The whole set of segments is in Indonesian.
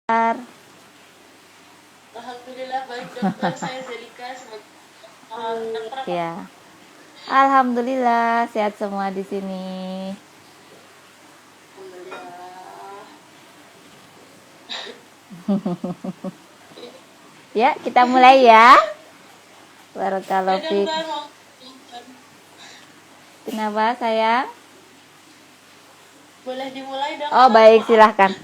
Alhamdulillah baik dokter, saya Zelika sebagai dokter. Ya. Alhamdulillah sehat semua di sini. Ya, kita mulai ya. Barakallahu fiik. Kenapa sayang? Boleh dimulai dong. Oh baik, silahkan.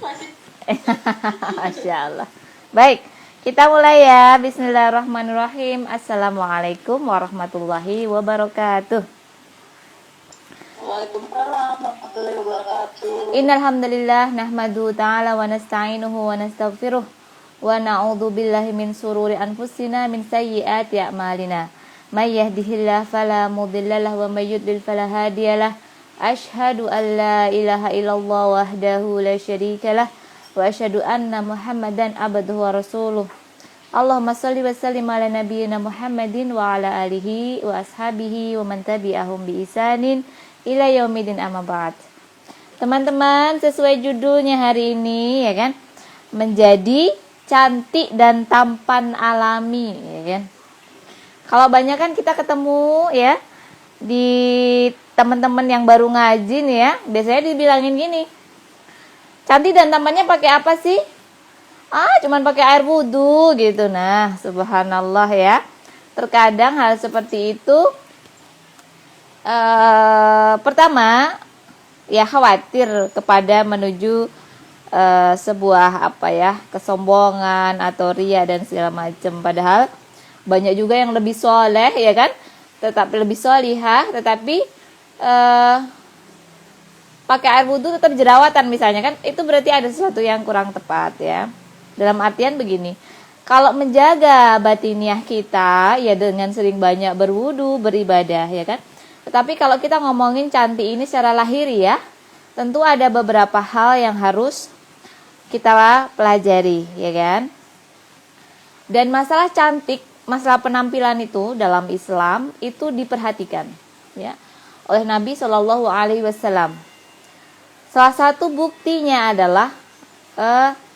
Masya Allah. Baik, kita mulai ya. Bismillahirrahmanirrahim. Assalamualaikum warahmatullahi wabarakatuh. Waalaikumsalam warahmatullahi wabarakatuh. Innal hamdalillah nahmadu ta'ala wa nasta'inuhu wa nastaghfiruh wa na'udzu billahi min sururi anfusina min sayyiati a'malina. May yahdihillahu fala mudhillalah wa may yudlil fala hadiyalah. Asyhadu an la ilaha illallah wahdahu la syarikalah wa asyhadu anna Muhammadan abduhu wa rasuluh. Allahumma shalli wa sallim ala nabiyyina Muhammadin wa ala alihi wa ashabihi wa man tabi'ahum bi ihsanin ila yaumidin amma ba'd. Teman-teman, sesuai judulnya hari ini ya kan, menjadi cantik dan tampan alami ya kan. Kalau banyak kan kita ketemu ya di teman-teman yang baru ngaji nih ya, biasanya dibilangin gini, cantik dan tampannya pakai apa sih? Cuman pakai air wudhu gitu. Nah, subhanallah ya. Terkadang hal seperti itu pertama ya khawatir kepada menuju sebuah kesombongan atau ria dan segala macam. Padahal banyak juga yang lebih soleh ya kan, tetapi lebih solihah, tetapi pakai air wudhu tetap jerawatan misalnya kan, itu berarti ada sesuatu yang kurang tepat ya. Dalam artian begini, kalau menjaga batiniah kita ya dengan sering banyak berwudu, beribadah ya kan. Tetapi kalau kita ngomongin cantik ini secara lahiriah, tentu ada beberapa hal yang harus kita pelajari ya kan. Dan masalah cantik, masalah penampilan itu dalam Islam itu diperhatikan ya oleh Nabi Shallallahu Alaihi Wasallam. Salah satu buktinya adalah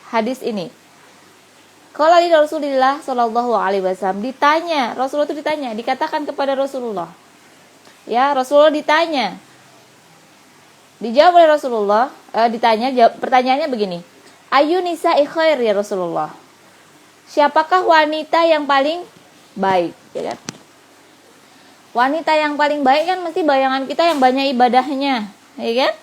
hadis ini. Kalau di Rasulullah Shallallahu Alaihi Wasallam Rasulullah itu ditanya, dikatakan kepada Rasulullah, ya Rasulullah ditanya, dijawab oleh Rasulullah, pertanyaannya begini, ayu nisa'i khair ya Rasulullah, siapakah wanita yang paling baik, ya kan? Wanita yang paling baik kan mesti bayangan kita yang banyak ibadahnya, ya kan?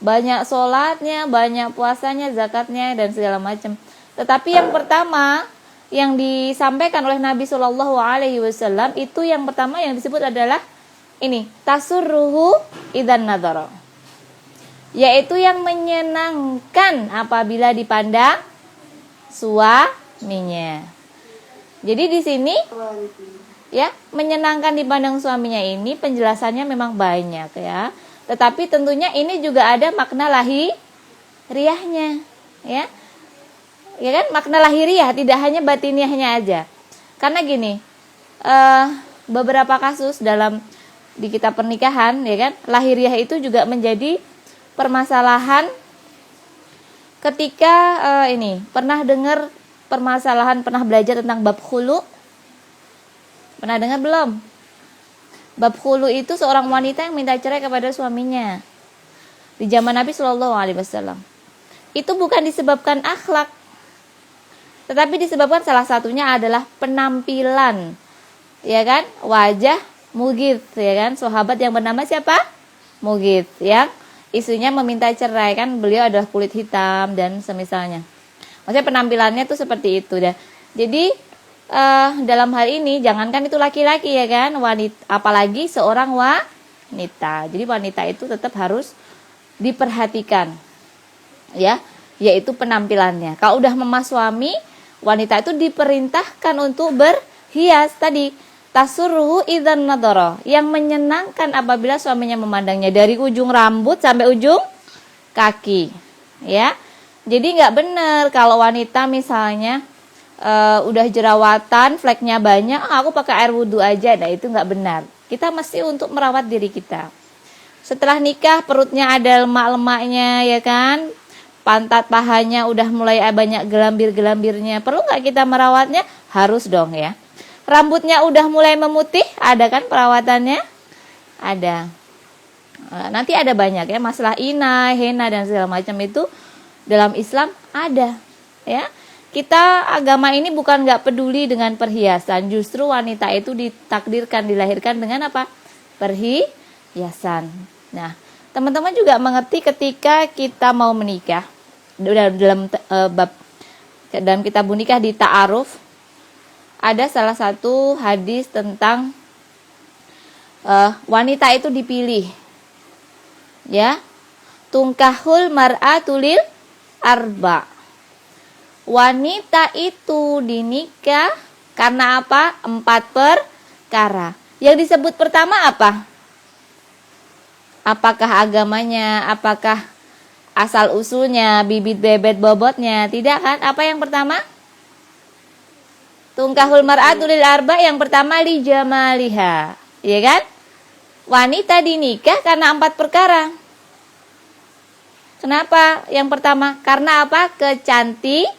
Banyak sholatnya, banyak puasanya, zakatnya dan segala macam. Tetapi yang pertama yang disampaikan oleh Nabi Shallallahu Alaihi Wasallam itu yang pertama yang disebut adalah ini, tasurruhu idzan nadhara, yaitu yang menyenangkan apabila dipandang suaminya. Jadi di sini ya, menyenangkan dipandang suaminya ini penjelasannya memang banyak ya. Tetapi tentunya ini juga ada makna lahiriahnya ya. Ya kan, makna lahiriah, tidak hanya batiniahnya aja. Karena gini, beberapa kasus di kitab pernikahan ya kan, lahiriah itu juga menjadi permasalahan ketika pernah dengar pernah belajar tentang bab khulu? Pernah dengar belum? Bab khulu itu seorang wanita yang minta cerai kepada suaminya di zaman Nabi Shallallahu Alaihi Wasallam. Itu bukan disebabkan akhlak, tetapi disebabkan salah satunya adalah penampilan, ya kan? Wajah Mughith, ya kan? Sahabat yang bernama siapa? Mughith, yang isunya meminta cerai kan, beliau adalah kulit hitam dan semisalnya. Maksudnya penampilannya tuh seperti itu dah. Jadi dalam hal ini jangankan itu laki-laki ya kan, wanita, apalagi seorang wanita. Jadi wanita itu tetap harus diperhatikan, ya, yaitu penampilannya. Kalau udah memas suami, wanita itu diperintahkan untuk berhias tadi, tasurruhu idzan nadhara, yang menyenangkan apabila suaminya memandangnya, dari ujung rambut sampai ujung kaki, ya. Jadi nggak benar kalau wanita misalnya udah jerawatan, fleknya banyak, aku pakai air wudhu aja, nah itu nggak benar. Kita mesti untuk merawat diri kita. Setelah nikah perutnya ada lemak-lemaknya ya kan, pantat pahanya udah mulai banyak gelambir-gelambirnya. Perlu nggak kita merawatnya? Harus dong ya. Rambutnya udah mulai memutih, ada kan perawatannya? Ada. Nanti ada banyak ya, masalah inai, henna dan segala macam itu dalam Islam ada ya. Kita agama ini bukan nggak peduli dengan perhiasan, justru wanita itu ditakdirkan, dilahirkan dengan apa? Perhiasan. Nah, teman-teman juga mengerti ketika kita mau menikah, dalam kitab nikah di Ta'aruf ada salah satu hadis tentang wanita itu dipilih, ya, tungkahul mar'atu lil arba. Wanita itu dinikah karena apa? 4 perkara. Yang disebut pertama apa? Apakah agamanya? Apakah asal usulnya? Bibit bebet bobotnya? Tidak kan? Apa yang pertama? Tungkahul mar'atu lil arba, yang pertama li jamaliha. Iya kan? Wanita dinikah karena 4 perkara. Kenapa? Yang pertama, karena apa? Kecantikannya.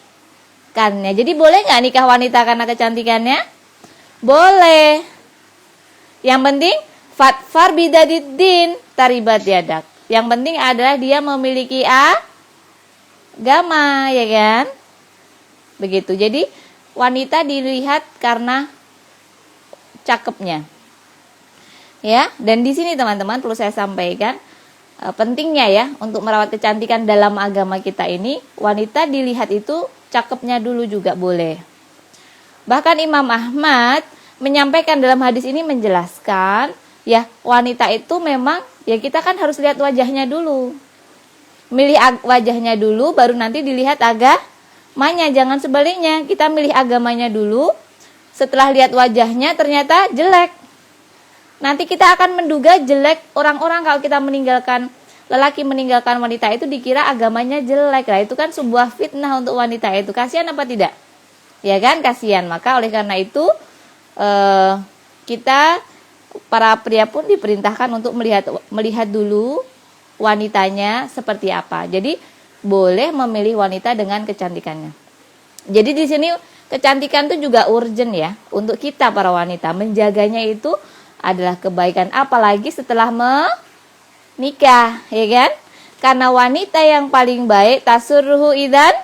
Jadi boleh nggak nikah wanita karena kecantikannya? Boleh. Yang penting fatfar bidadiddin taribat yadak. Yang penting adalah dia memiliki agama, ya kan? Begitu. Jadi wanita dilihat karena cakepnya. Ya, dan di sini teman-teman perlu saya sampaikan pentingnya ya untuk merawat kecantikan dalam agama kita ini, wanita dilihat itu cakepnya dulu juga boleh. Bahkan Imam Ahmad menyampaikan dalam hadis ini menjelaskan, ya wanita itu memang ya kita kan harus lihat wajahnya dulu. Milih wajahnya dulu baru nanti dilihat agamanya, jangan sebaliknya. Kita milih agamanya dulu, setelah lihat wajahnya ternyata jelek. Nanti kita akan menduga jelek orang-orang kalau kita lelaki meninggalkan wanita itu dikira agamanya jelek. Lah itu kan sebuah fitnah untuk wanita itu. Kasihan apa tidak? Ya kan, kasihan. Maka oleh karena itu kita para pria pun diperintahkan untuk melihat dulu wanitanya seperti apa. Jadi boleh memilih wanita dengan kecantikannya. Jadi di sini kecantikan itu juga urgent ya untuk kita para wanita. Menjaganya itu adalah kebaikan, apalagi setelah menikah, ya kan? Karena wanita yang paling baik tasurruhu idzan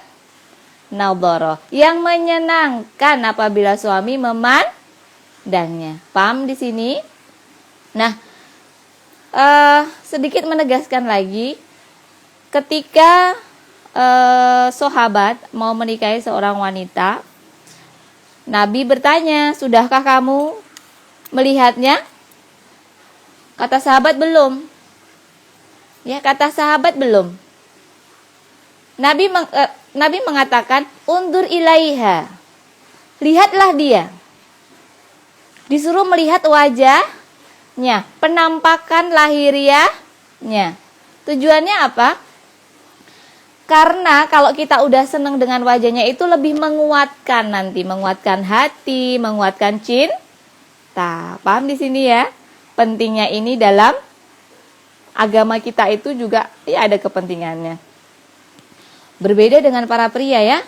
nadhara, yang menyenangkan apabila suami memandangnya. Paham di sini? Nah, sedikit menegaskan lagi, ketika sahabat mau menikahi seorang wanita, Nabi bertanya, "Sudahkah kamu melihatnya?" Kata sahabat, "Belum." Ya, kata sahabat belum. Nabi mengatakan, "Undur ilaiha." Lihatlah dia. Disuruh melihat wajahnya, penampakan lahiriahnya. Tujuannya apa? Karena kalau kita udah senang dengan wajahnya itu lebih menguatkan nanti, menguatkan hati, menguatkan cinta. Paham di sini ya? Pentingnya ini dalam agama kita itu juga ya ada kepentingannya. Berbeda dengan para pria ya.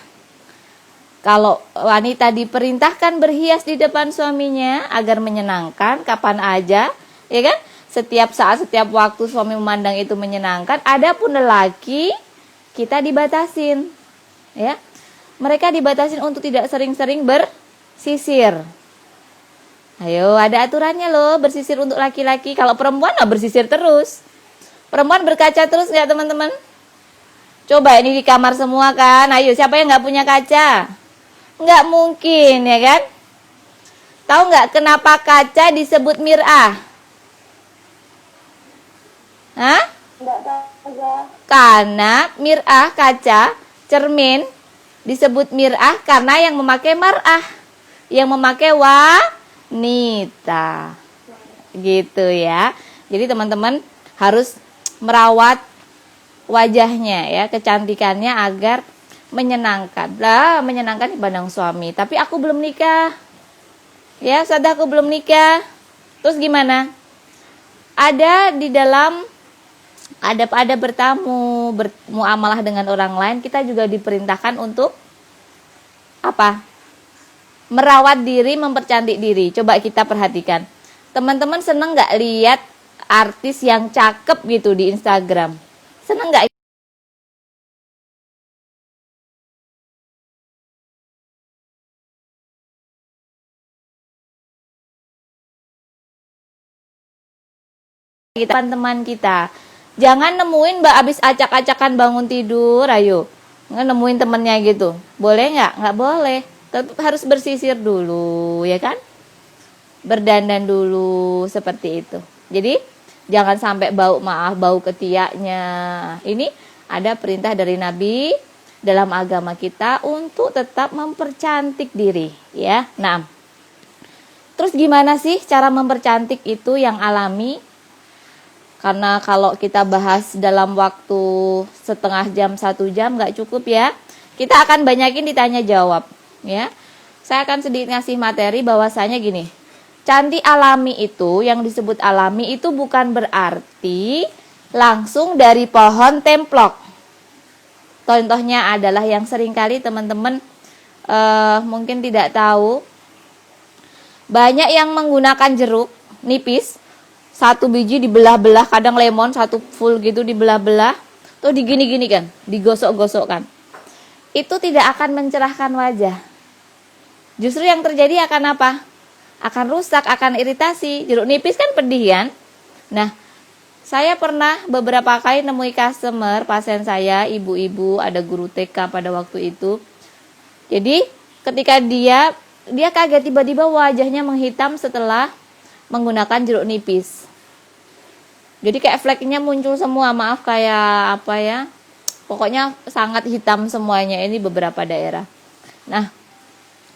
Kalau wanita diperintahkan berhias di depan suaminya agar menyenangkan kapan aja, ya kan? Setiap saat, setiap waktu suami memandang itu menyenangkan. Adapun lelaki kita dibatasin, ya. Mereka dibatasin untuk tidak sering-sering bersisir. Ayo, ada aturannya loh, bersisir untuk laki-laki. Kalau perempuan mah bersisir terus. Perempuan berkaca terus nggak teman-teman? Coba ini di kamar semua kan. Ayo, siapa yang nggak punya kaca? Nggak mungkin, ya kan? Tahu nggak kenapa kaca disebut mir'ah? Hah? Enggak tahu. Karena mir'ah, kaca, cermin disebut mir'ah karena yang memakai mar'ah, yang memakai wanita. Gitu ya. Jadi teman-teman harus merawat wajahnya ya, kecantikannya agar menyenangkan. Lah, menyenangkan dipandang suami. Tapi aku belum nikah. Ya, sudah aku belum nikah. Terus gimana? Ada di dalam ada bertamu, bermuamalah dengan orang lain, kita juga diperintahkan untuk apa? Merawat diri, mempercantik diri. Coba kita perhatikan. Teman-teman seneng nggak lihat artis yang cakep gitu di Instagram? Seneng nggak? Teman-teman kita, jangan nemuin mbak abis acak-acakan bangun tidur, ayo nemuin temennya gitu, boleh nggak? Nggak boleh, tetap harus bersisir dulu, ya kan? Berdandan dulu seperti itu. Jadi jangan sampai bau ketiaknya. Ini ada perintah dari Nabi dalam agama kita untuk tetap mempercantik diri, ya. Nah, terus gimana sih cara mempercantik itu yang alami? Karena kalau kita bahas dalam waktu setengah jam, 1 jam nggak cukup ya. Kita akan banyakin ditanya jawab ya. Saya akan sedikit ngasih materi bahwasanya gini. Cantik alami itu, yang disebut alami itu bukan berarti langsung dari pohon templok. Contohnya adalah yang seringkali teman-teman mungkin tidak tahu. Banyak yang menggunakan jeruk nipis, 1 biji dibelah-belah, kadang lemon 1 full gitu dibelah-belah, tuh digini-gini kan, digosok-gosokkan. Itu tidak akan mencerahkan wajah. Justru yang terjadi akan apa? Akan rusak, akan iritasi. Jeruk nipis kan pedih kan? Nah, saya pernah beberapa kali nemui customer, pasien saya, ibu-ibu, ada guru TK pada waktu itu. Jadi, ketika dia kaget tiba-tiba wajahnya menghitam setelah menggunakan jeruk nipis. Jadi kayak fleknya muncul semua, maaf kayak apa ya, pokoknya sangat hitam semuanya, ini beberapa daerah. Nah,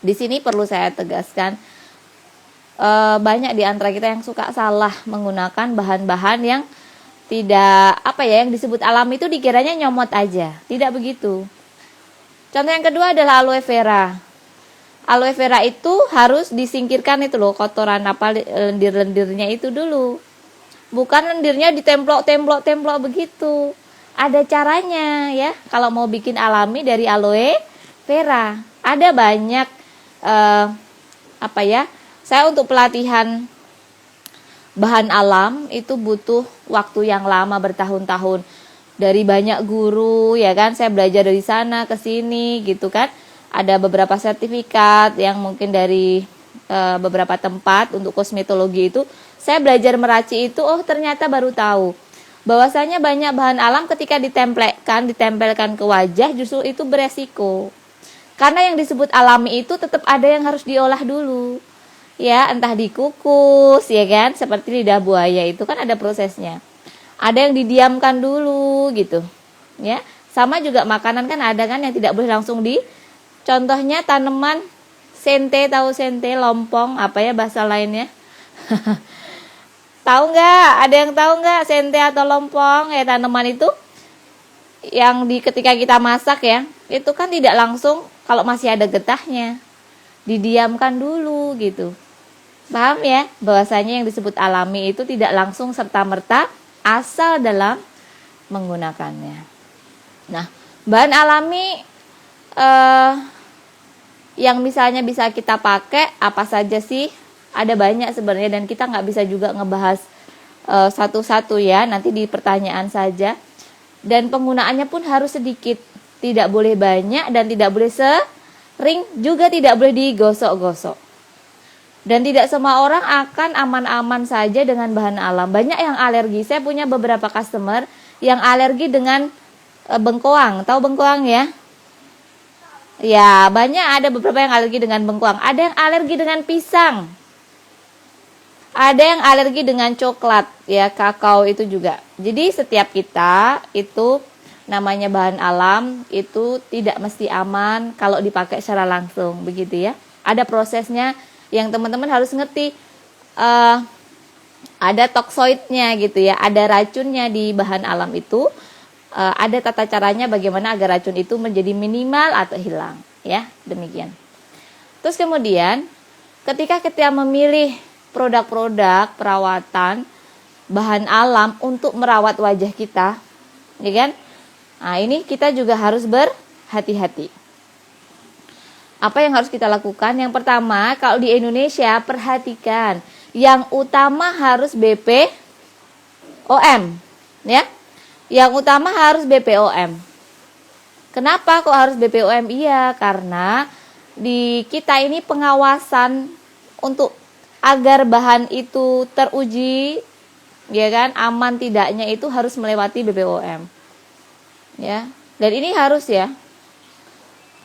di sini perlu saya tegaskan, banyak di antara kita yang suka salah menggunakan bahan-bahan yang tidak apa ya, yang disebut alami itu dikiranya nyomot aja, tidak begitu. Contoh yang kedua adalah aloe vera. Aloe vera itu harus disingkirkan itu loh, kotoran apa lendir-lendirnya itu dulu. Bukan lendirnya ditemplok begitu. Ada caranya ya. Kalau mau bikin alami dari aloe vera, ada banyak apa ya? Saya untuk pelatihan bahan alam itu butuh waktu yang lama, bertahun-tahun. Dari banyak guru ya kan, saya belajar dari sana ke sini gitu kan. Ada beberapa sertifikat yang mungkin dari beberapa tempat untuk kosmetologi itu. Saya belajar meracik itu, oh ternyata baru tahu bahwasanya banyak bahan alam ketika ditempelkan ke wajah justru itu beresiko. Karena yang disebut alami itu tetap ada yang harus diolah dulu. Ya, entah dikukus ya kan, seperti lidah buaya itu kan ada prosesnya. Ada yang didiamkan dulu gitu. Ya, sama juga makanan kan ada kan yang tidak boleh langsung contohnya tanaman sente, tahu sente, lompong, apa ya bahasa lainnya? Tahu nggak? Ada yang tahu nggak sente atau lompong? Ya tanaman itu yang ketika kita masak ya, itu kan tidak langsung kalau masih ada getahnya, didiamkan dulu gitu. Paham ya? Bahwasanya yang disebut alami itu tidak langsung serta-merta asal dalam menggunakannya. Nah, bahan alami yang misalnya bisa kita pakai apa saja sih? Ada banyak sebenarnya dan kita nggak bisa juga ngebahas satu-satu ya, nanti di pertanyaan saja. Dan penggunaannya pun harus sedikit, tidak boleh banyak dan tidak boleh sering, juga tidak boleh digosok-gosok. Dan tidak semua orang akan aman-aman saja dengan bahan alam. Banyak yang alergi. Saya punya beberapa customer yang alergi dengan bengkoang. Tahu bengkoang ya? Ya, banyak, ada beberapa yang alergi dengan bengkoang. Ada yang alergi dengan pisang. Ada yang alergi dengan coklat, ya, kakao itu juga. Jadi setiap kita itu namanya bahan alam itu tidak mesti aman kalau dipakai secara langsung, begitu ya. Ada prosesnya yang teman-teman harus ngerti. Ada toksoidnya gitu ya, ada racunnya di bahan alam itu. Ada tata caranya bagaimana agar racun itu menjadi minimal atau hilang, ya, demikian. Terus kemudian ketika kita memilih produk-produk perawatan bahan alam untuk merawat wajah kita, ya kan? Nah, ini kita juga harus berhati-hati. Apa yang harus kita lakukan? Yang pertama, kalau di Indonesia, perhatikan, yang utama harus BPOM, ya. Yang utama harus BPOM. Kenapa kok harus BPOM? Iya, karena di kita ini pengawasan untuk agar bahan itu teruji, ya kan, aman tidaknya itu harus melewati BPOM. Ya. Dan ini harus ya.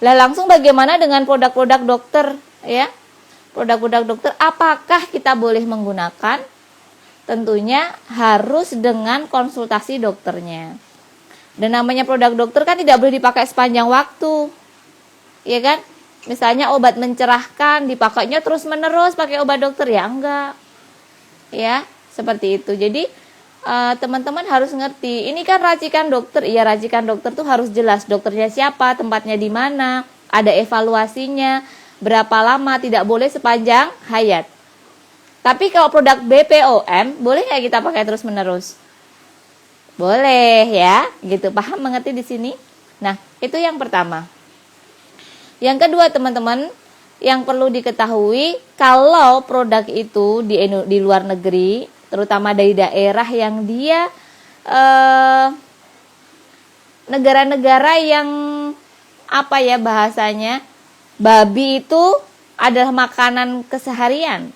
Lah langsung bagaimana dengan produk-produk dokter, ya? Produk-produk dokter apakah kita boleh menggunakan? Tentunya harus dengan konsultasi dokternya. Dan namanya produk dokter kan tidak boleh dipakai sepanjang waktu. Ya kan? Misalnya obat mencerahkan dipakainya terus-menerus pakai obat dokter, ya enggak. Ya, seperti itu. Jadi teman-teman harus ngerti, ini kan racikan dokter. Iya, racikan dokter tuh harus jelas dokternya siapa, tempatnya di mana, ada evaluasinya, berapa lama, tidak boleh sepanjang hayat. Tapi kalau produk BPOM, boleh nggak kita pakai terus-menerus? Boleh ya, gitu. Paham, mengerti di sini? Nah, itu yang pertama. Yang kedua, teman-teman, yang perlu diketahui, kalau produk itu di luar negeri, terutama dari daerah yang dia negara-negara yang apa ya bahasanya, babi itu adalah makanan keseharian.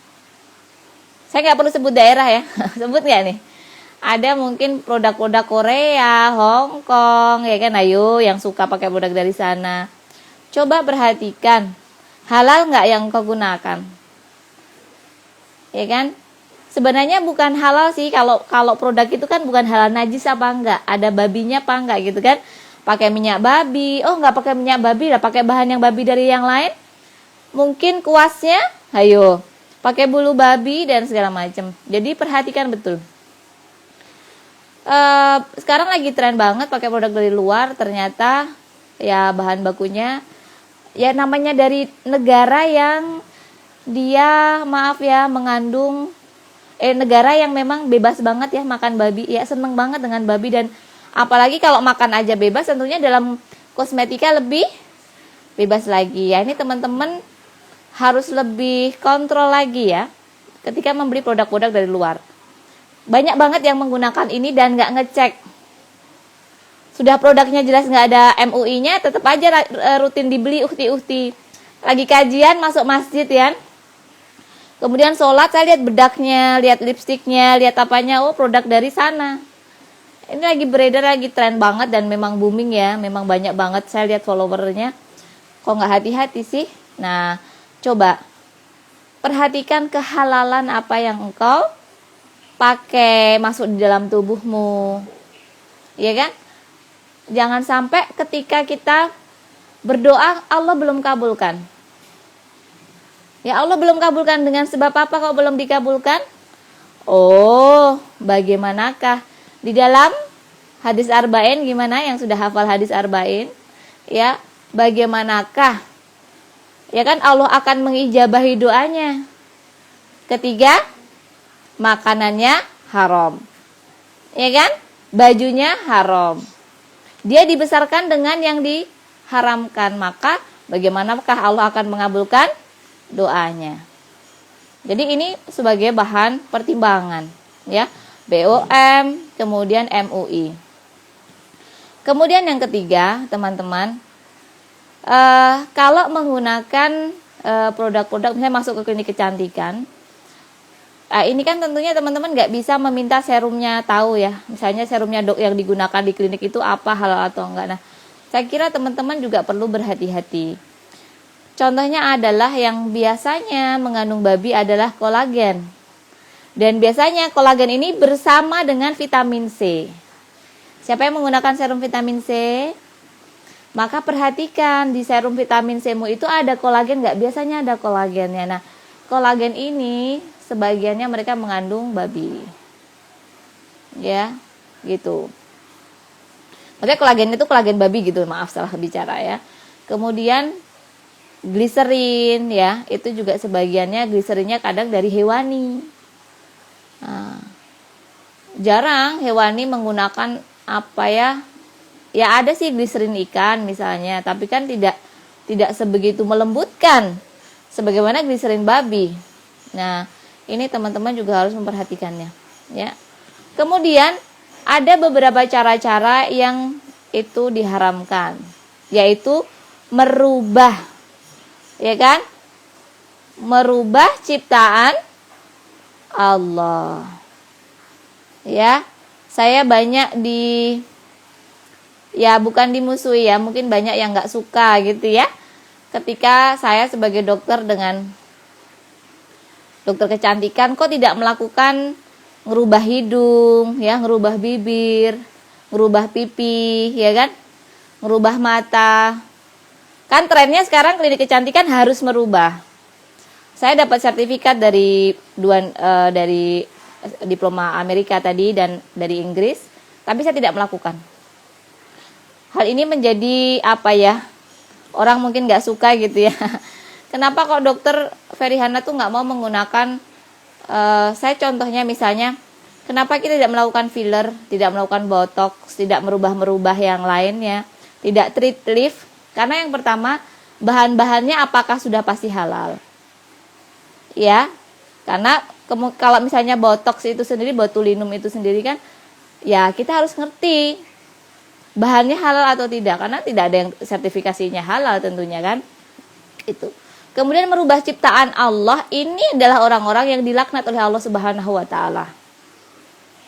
Saya nggak perlu sebut daerah ya, sebut nggak nih? Ada mungkin produk-produk Korea, Hong Kong, ya kan? Ayo, yang suka pakai produk dari sana. Coba perhatikan, halal nggak yang kau gunakan? Ya kan? Sebenarnya bukan halal sih, kalau produk itu kan bukan halal, najis apa enggak, ada babinya apa enggak gitu kan? Pakai minyak babi, oh nggak pakai minyak babi, lah pakai bahan yang babi dari yang lain. Mungkin kuasnya, ayo, pakai bulu babi dan segala macam. Jadi perhatikan betul. Sekarang lagi tren banget pakai produk dari luar, ternyata ya bahan bakunya ya namanya dari negara yang dia maaf ya mengandung negara yang memang bebas banget ya makan babi, ya seneng banget dengan babi. Dan apalagi kalau makan aja bebas, tentunya dalam kosmetika lebih bebas lagi ya. Ini teman-teman harus lebih kontrol lagi ya ketika membeli produk-produk dari luar. Banyak banget yang menggunakan ini dan nggak ngecek. Sudah produknya jelas nggak ada MUI-nya, tetap aja rutin dibeli uhti-uhti. Lagi kajian masuk masjid ya. Kemudian sholat, saya lihat bedaknya, lihat lipstiknya, lihat apanya, oh produk dari sana. Ini lagi beredar, lagi tren banget dan memang booming ya, memang banyak banget saya lihat followernya. Kok nggak hati-hati sih? Nah, coba perhatikan kehalalan apa yang engkau pakai masuk di dalam tubuhmu. Ya kan? Jangan sampai ketika kita berdoa Allah belum kabulkan. Ya Allah belum kabulkan, dengan sebab apa kok belum dikabulkan? Oh, bagaimanakah? Di dalam hadis arba'in, gimana yang sudah hafal hadis arba'in? Ya, bagaimanakah? Ya kan Allah akan mengijabahi doanya. Ketiga, makanannya haram. Ya kan? Bajunya haram. Dia dibesarkan dengan yang diharamkan, maka bagaimanakah Allah akan mengabulkan doanya? Jadi ini sebagai bahan pertimbangan ya, BOM, kemudian MUI. Kemudian yang ketiga, teman-teman, kalau menggunakan produk-produk misalnya masuk ke klinik kecantikan, ini kan tentunya teman-teman nggak bisa meminta serumnya tahu ya. Misalnya serumnya dok yang digunakan di klinik itu apa, halal atau enggak. Nah, saya kira teman-teman juga perlu berhati-hati. Contohnya adalah yang biasanya mengandung babi adalah kolagen. Dan biasanya kolagen ini bersama dengan vitamin C. Siapa yang menggunakan serum vitamin C? Maka perhatikan di serum vitamin C-mu itu ada kolagen nggak? Biasanya ada kolagennya. Nah, kolagen ini sebagiannya mereka mengandung babi. Ya, gitu. Maksudnya kolagen itu kolagen babi gitu, maaf salah bicara ya. Kemudian gliserin ya, itu juga sebagiannya gliserinnya kadang dari hewani. Nah, jarang hewani menggunakan apa ya? Ya ada sih gliserin ikan misalnya, tapi kan tidak sebegitu melembutkan sebagaimana gliserin babi. Nah, ini teman-teman juga harus memperhatikannya, ya. Kemudian ada beberapa cara-cara yang itu diharamkan, yaitu merubah, ya kan? Merubah ciptaan Allah. Ya, saya banyak bukan dimusuhi ya, mungkin banyak yang nggak suka gitu ya. Ketika saya sebagai dokter dengan dokter kecantikan kok tidak melakukan ngerubah hidung, ya, ngerubah bibir, ngerubah pipi, ya kan? Ngerubah mata. Kan trennya sekarang klinik kecantikan harus merubah. Saya dapat sertifikat dari diploma Amerika tadi dan dari Inggris, tapi saya tidak melakukan. Hal ini menjadi apa ya? Orang mungkin nggak suka gitu ya. Kenapa kok dokter Ferihana tuh nggak mau menggunakan, saya contohnya misalnya, kenapa kita tidak melakukan filler, tidak melakukan botox, tidak merubah yang lainnya, tidak treat lift? Karena yang pertama, bahan-bahannya apakah sudah pasti halal? Ya, karena kalau misalnya botox itu sendiri, botulinum itu sendiri kan, ya kita harus ngerti bahannya halal atau tidak, karena tidak ada yang sertifikasinya halal tentunya kan. Itu. Kemudian merubah ciptaan Allah, ini adalah orang-orang yang dilaknat oleh Allah Subhanahu wa taala.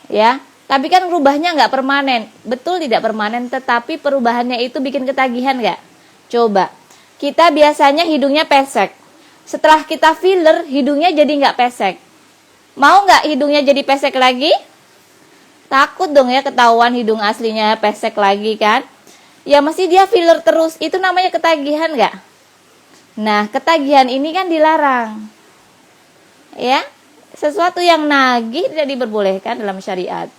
Ya, tapi kan merubahnya nggak permanen. Betul tidak permanen, tetapi perubahannya itu bikin ketagihan nggak? Coba. Kita biasanya hidungnya pesek. Setelah kita filler, hidungnya jadi nggak pesek. Mau nggak hidungnya jadi pesek lagi? Takut dong ya ketahuan hidung aslinya pesek lagi kan? Ya mesti dia filler terus. Itu namanya ketagihan nggak? Nah, ketagihan ini kan dilarang. Ya, sesuatu yang nagih tidak diperbolehkan dalam syariat.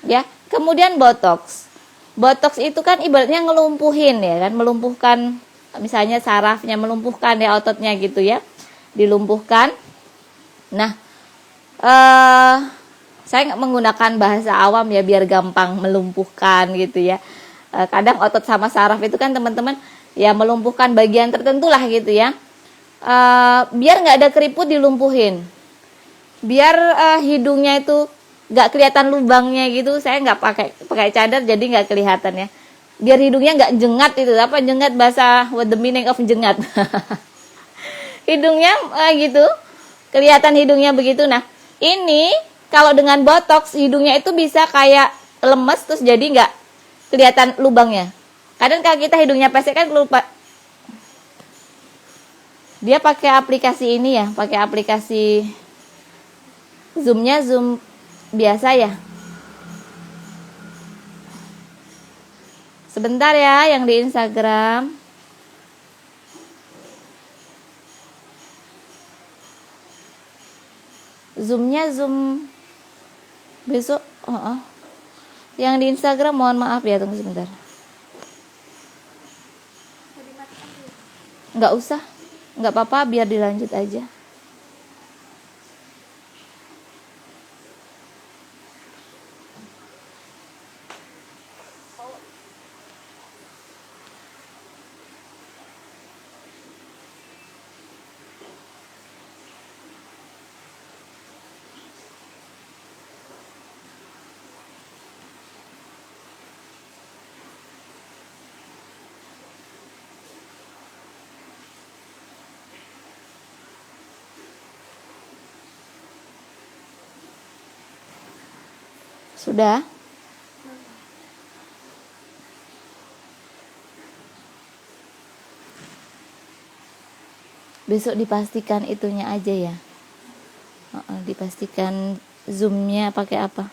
Ya, kemudian botox. Botox itu kan ibaratnya ngelumpuhin ya kan, melumpuhkan misalnya sarafnya, melumpuhkan ya ototnya gitu ya. Dilumpuhkan. Nah, saya nggak menggunakan bahasa awam ya biar gampang melumpuhkan gitu ya. Kadang otot sama saraf itu kan teman-teman ya melumpuhkan bagian tertentu lah gitu ya. Biar nggak ada keriput dilumpuhin, biar hidungnya itu nggak kelihatan lubangnya gitu. Saya nggak pakai cadar jadi nggak kelihatan ya, biar hidungnya nggak jengat. Itu apa jengat, bahasa what the meaning of jengat? Hidungnya gitu, kelihatan hidungnya begitu. Nah ini kalau dengan botox hidungnya itu bisa kayak lemes terus jadi nggak kelihatan lubangnya. Kadang kalau kita hidungnya pesek kan lupa. Dia pakai aplikasi ini ya, pakai aplikasi zoomnya zoom biasa ya. Sebentar ya yang di Instagram. Zoomnya zoom besok. Yang di Instagram mohon maaf ya, tunggu sebentar. Nggak usah, nggak apa-apa, biar dilanjut aja. Sudah? Besok dipastikan itunya aja ya. Dipastikan zoomnya pakai apa.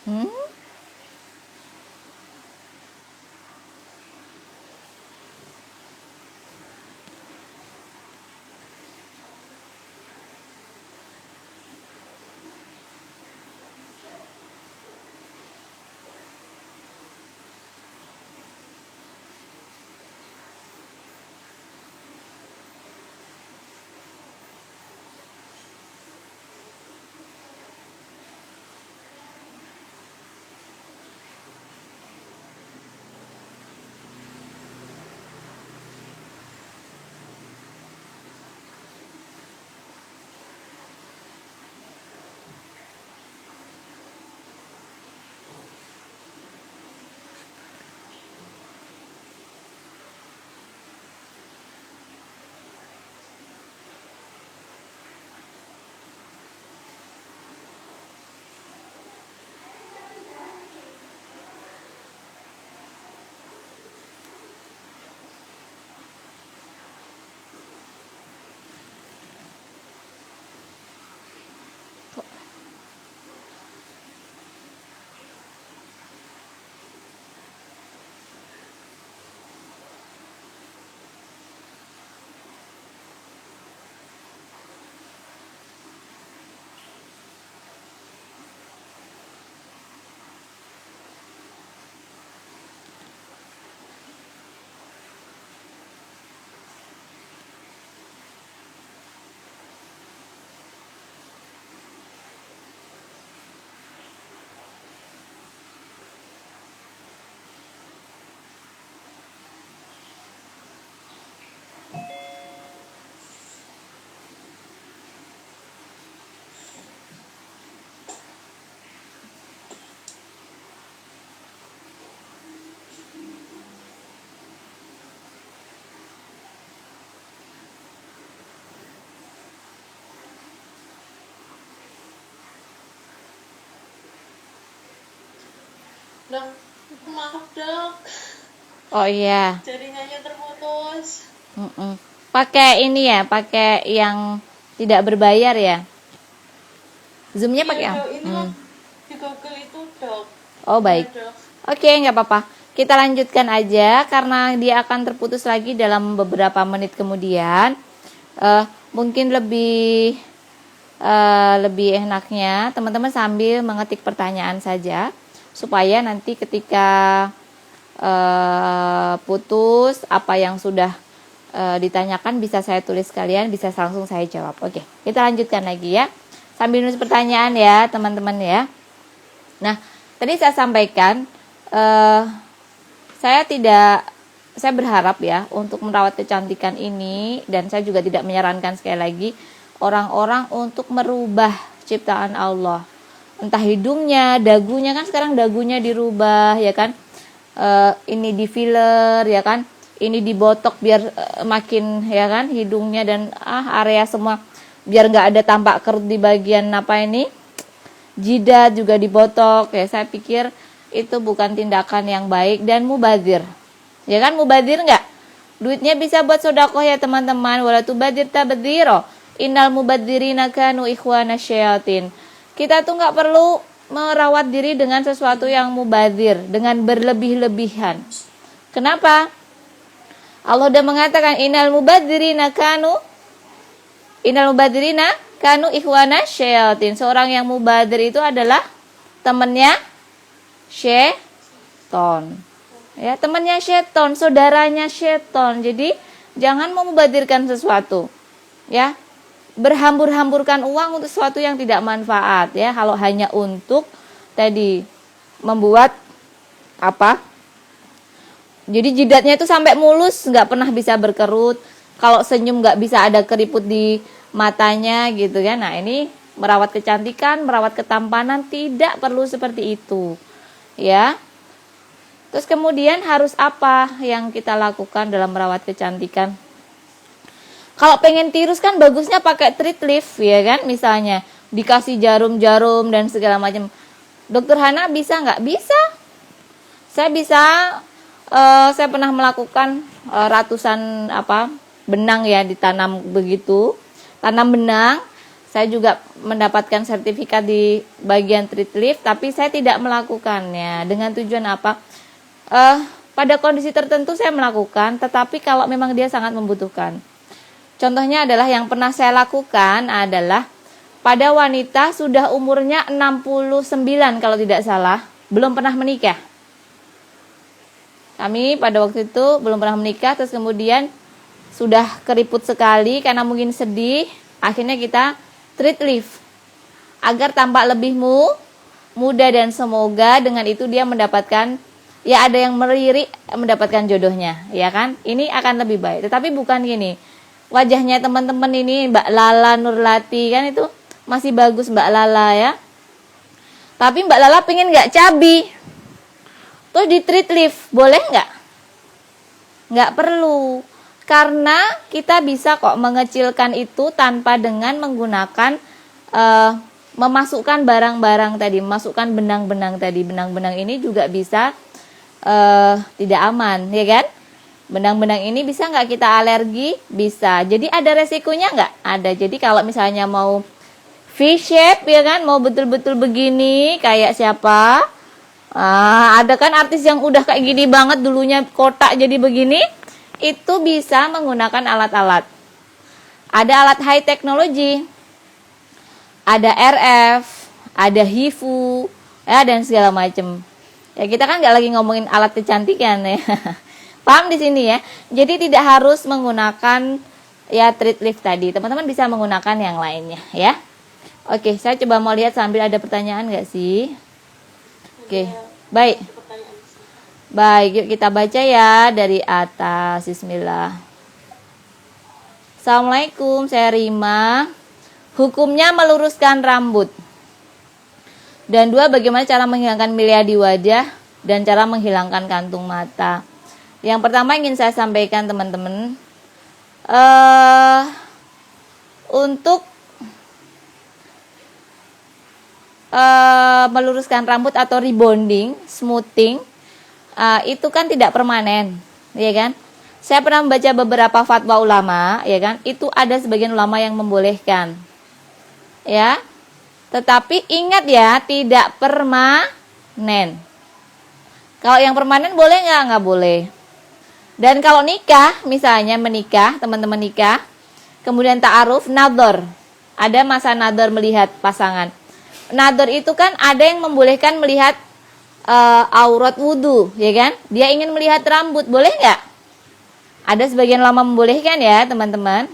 Hmm? Dok, maaf dok, Oh iya. jaringannya terputus. Mm-mm. Pakai ini ya, pakai yang tidak berbayar ya. Zoomnya Iya pakai apa? dok, ini mah di Google itu dok. Oh baik. Iya, dok. Oke, nggak apa-apa. Kita lanjutkan aja karena dia akan terputus lagi dalam beberapa menit kemudian. Mungkin lebih enaknya teman-teman sambil mengetik pertanyaan saja supaya nanti ketika putus apa yang sudah ditanyakan bisa saya tulis kalian, bisa langsung saya jawab. Oke, kita lanjutkan lagi ya. Sambil nulis pertanyaan ya teman-teman ya. Nah, tadi saya sampaikan saya berharap ya untuk merawat kecantikan ini, dan saya juga tidak menyarankan sekali lagi orang-orang untuk merubah ciptaan Allah. Entah hidungnya, dagunya, kan sekarang dagunya dirubah ya kan. Ini di filler ya kan. Ini dibotok biar makin ya kan hidungnya dan area semua biar nggak ada tampak kerut di bagian apa ini jidat juga dibotok ya. Saya pikir itu bukan tindakan yang baik dan mubazir. Ya kan, mubazir nggak? Duitnya bisa buat sedekah ya teman-teman. Wala tubadzir tabdzira. Innal mubadzirina kanu ikhwana syayatin. Kita tuh nggak perlu merawat diri dengan sesuatu yang mubazir, dengan berlebih-lebihan. Kenapa? Allah udah mengatakan innal mubadzirina kanu ikhwana syayatin. Seorang yang mubazir itu adalah temannya syaiton. Ya, temannya syaiton, saudaranya syaiton. Jadi jangan memubazirkan sesuatu. Ya. Berhambur-hamburkan uang untuk sesuatu yang tidak manfaat ya. Kalau hanya untuk tadi membuat apa? Jadi jidatnya itu sampai mulus, nggak pernah bisa berkerut. Kalau senyum nggak bisa ada keriput di matanya gitu ya. Nah, ini merawat kecantikan, merawat ketampanan tidak perlu seperti itu. Ya. Terus kemudian harus apa yang kita lakukan dalam merawat kecantikan? Kalau pengen tirus kan bagusnya pakai treat lift ya kan, misalnya dikasih jarum-jarum dan segala macam. Dokter Hana bisa nggak? Bisa. Saya bisa. Saya pernah melakukan ratusan benang ya ditanam begitu. Tanam benang. Saya juga mendapatkan sertifikat di bagian treat lift, tapi saya tidak melakukannya. Dengan tujuan apa? Pada kondisi tertentu saya melakukan, tetapi kalau memang dia sangat membutuhkan. Contohnya adalah yang pernah saya lakukan adalah pada wanita sudah umurnya 69 kalau tidak salah, belum pernah menikah. Kami pada waktu itu belum pernah menikah, terus kemudian sudah keriput sekali karena mungkin sedih, akhirnya kita treat lift agar tampak lebih muda, dan semoga dengan itu dia mendapatkan, ya ada yang melirik mendapatkan jodohnya, ya kan? Ini akan lebih baik. Tetapi bukan gini, wajahnya teman-teman ini Mbak Lala Nurlati kan itu masih bagus Mbak Lala ya, tapi Mbak Lala pengen nggak cabi, terus di treat lift boleh nggak? Nggak perlu. Karena kita bisa kok mengecilkan itu tanpa dengan menggunakan memasukkan barang-barang tadi, memasukkan benang-benang tadi. Benang-benang ini juga bisa tidak aman, ya kan? Benang-benang ini bisa nggak kita alergi? Bisa. Jadi ada resikonya nggak? Ada. Jadi kalau misalnya mau V-shape, ya kan? Mau betul-betul begini, kayak siapa? Ada kan artis yang udah kayak gini banget, dulunya kotak jadi begini. Itu bisa menggunakan alat-alat. Ada alat high technology, ada RF, ada HIFU, ya, dan segala macam. Ya kita kan nggak lagi ngomongin alat kecantikan ya. Paham di sini ya. Jadi tidak harus menggunakan ya treat lift tadi. Teman-teman bisa menggunakan yang lainnya ya. Oke, saya coba mau lihat sambil ada pertanyaan nggak sih? Oke, baik. Baik, yuk kita baca ya dari atas. Bismillah. Assalamualaikum, saya Rima. Hukumnya meluruskan rambut. Dan 2, bagaimana cara menghilangkan milia di wajah dan cara menghilangkan kantung mata. Yang pertama ingin saya sampaikan teman-teman, untuk meluruskan rambut atau rebonding, smoothing, itu kan tidak permanen, ya kan? Saya pernah membaca beberapa fatwa ulama, ya kan? Itu ada sebagian ulama yang membolehkan, ya. Tetapi ingat ya, tidak permanen. Kalau yang permanen boleh nggak? Nggak boleh. Dan kalau nikah, misalnya menikah, teman-teman nikah, kemudian ta'aruf, nador. Ada masa nador melihat pasangan. Nador itu kan ada yang membolehkan melihat aurat wudu, ya kan? Dia ingin melihat rambut, boleh nggak? Ada sebagian ulama membolehkan ya, teman-teman.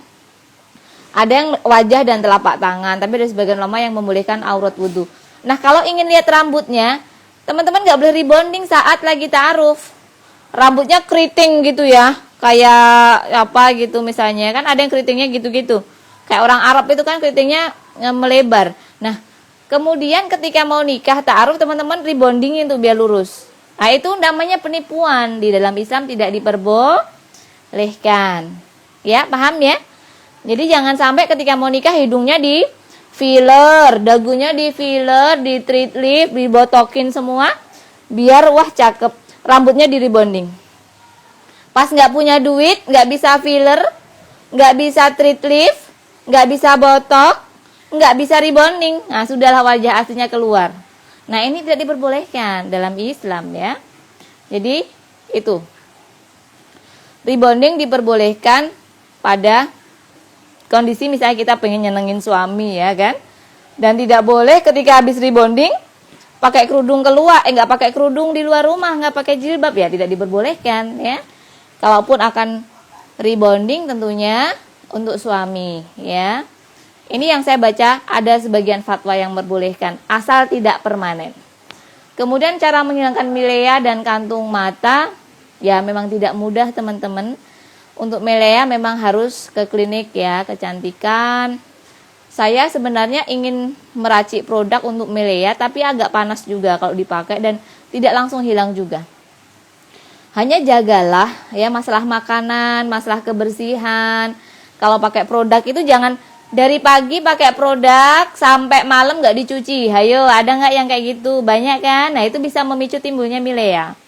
Ada yang wajah dan telapak tangan, tapi ada sebagian ulama yang membolehkan aurat wudu. Nah, kalau ingin lihat rambutnya, teman-teman nggak boleh rebonding saat lagi ta'aruf. Rambutnya keriting gitu ya, kayak apa gitu misalnya, kan ada yang keritingnya gitu-gitu. Kayak orang Arab itu kan keritingnya melebar. Nah, kemudian ketika mau nikah ta'aruf, teman-teman rebondingin tuh biar lurus. Nah, itu namanya penipuan. Di dalam Islam tidak diperbolehkan. Ya, paham ya? Jadi jangan sampai ketika mau nikah hidungnya di filler, dagunya di filler, di treat lift, dibotokin semua biar wah cakep. Rambutnya di rebonding. Pas nggak punya duit, nggak bisa filler, nggak bisa treat lift, nggak bisa botok, nggak bisa rebonding. Nah, sudahlah wajah aslinya keluar. Nah, ini tidak diperbolehkan dalam Islam ya. Jadi, itu. Rebonding diperbolehkan pada kondisi misalnya kita pengen nyenengin suami ya kan. Dan tidak boleh ketika habis rebonding pakai kerudung keluar, nggak pakai kerudung di luar rumah, nggak pakai jilbab ya, tidak diperbolehkan ya. Kalaupun akan rebonding tentunya untuk suami ya. Ini yang saya baca, ada sebagian fatwa yang memperbolehkan, asal tidak permanen. Kemudian cara menghilangkan milea dan kantung mata, ya memang tidak mudah teman-teman. Untuk milea memang harus ke klinik ya, kecantikan. Saya sebenarnya ingin meracik produk untuk milea, tapi agak panas juga kalau dipakai dan tidak langsung hilang juga. Hanya jagalah ya masalah makanan, masalah kebersihan. Kalau pakai produk itu jangan dari pagi pakai produk sampai malam nggak dicuci. Hayo, ada nggak yang kayak gitu? Banyak kan? Nah, itu bisa memicu timbulnya milea.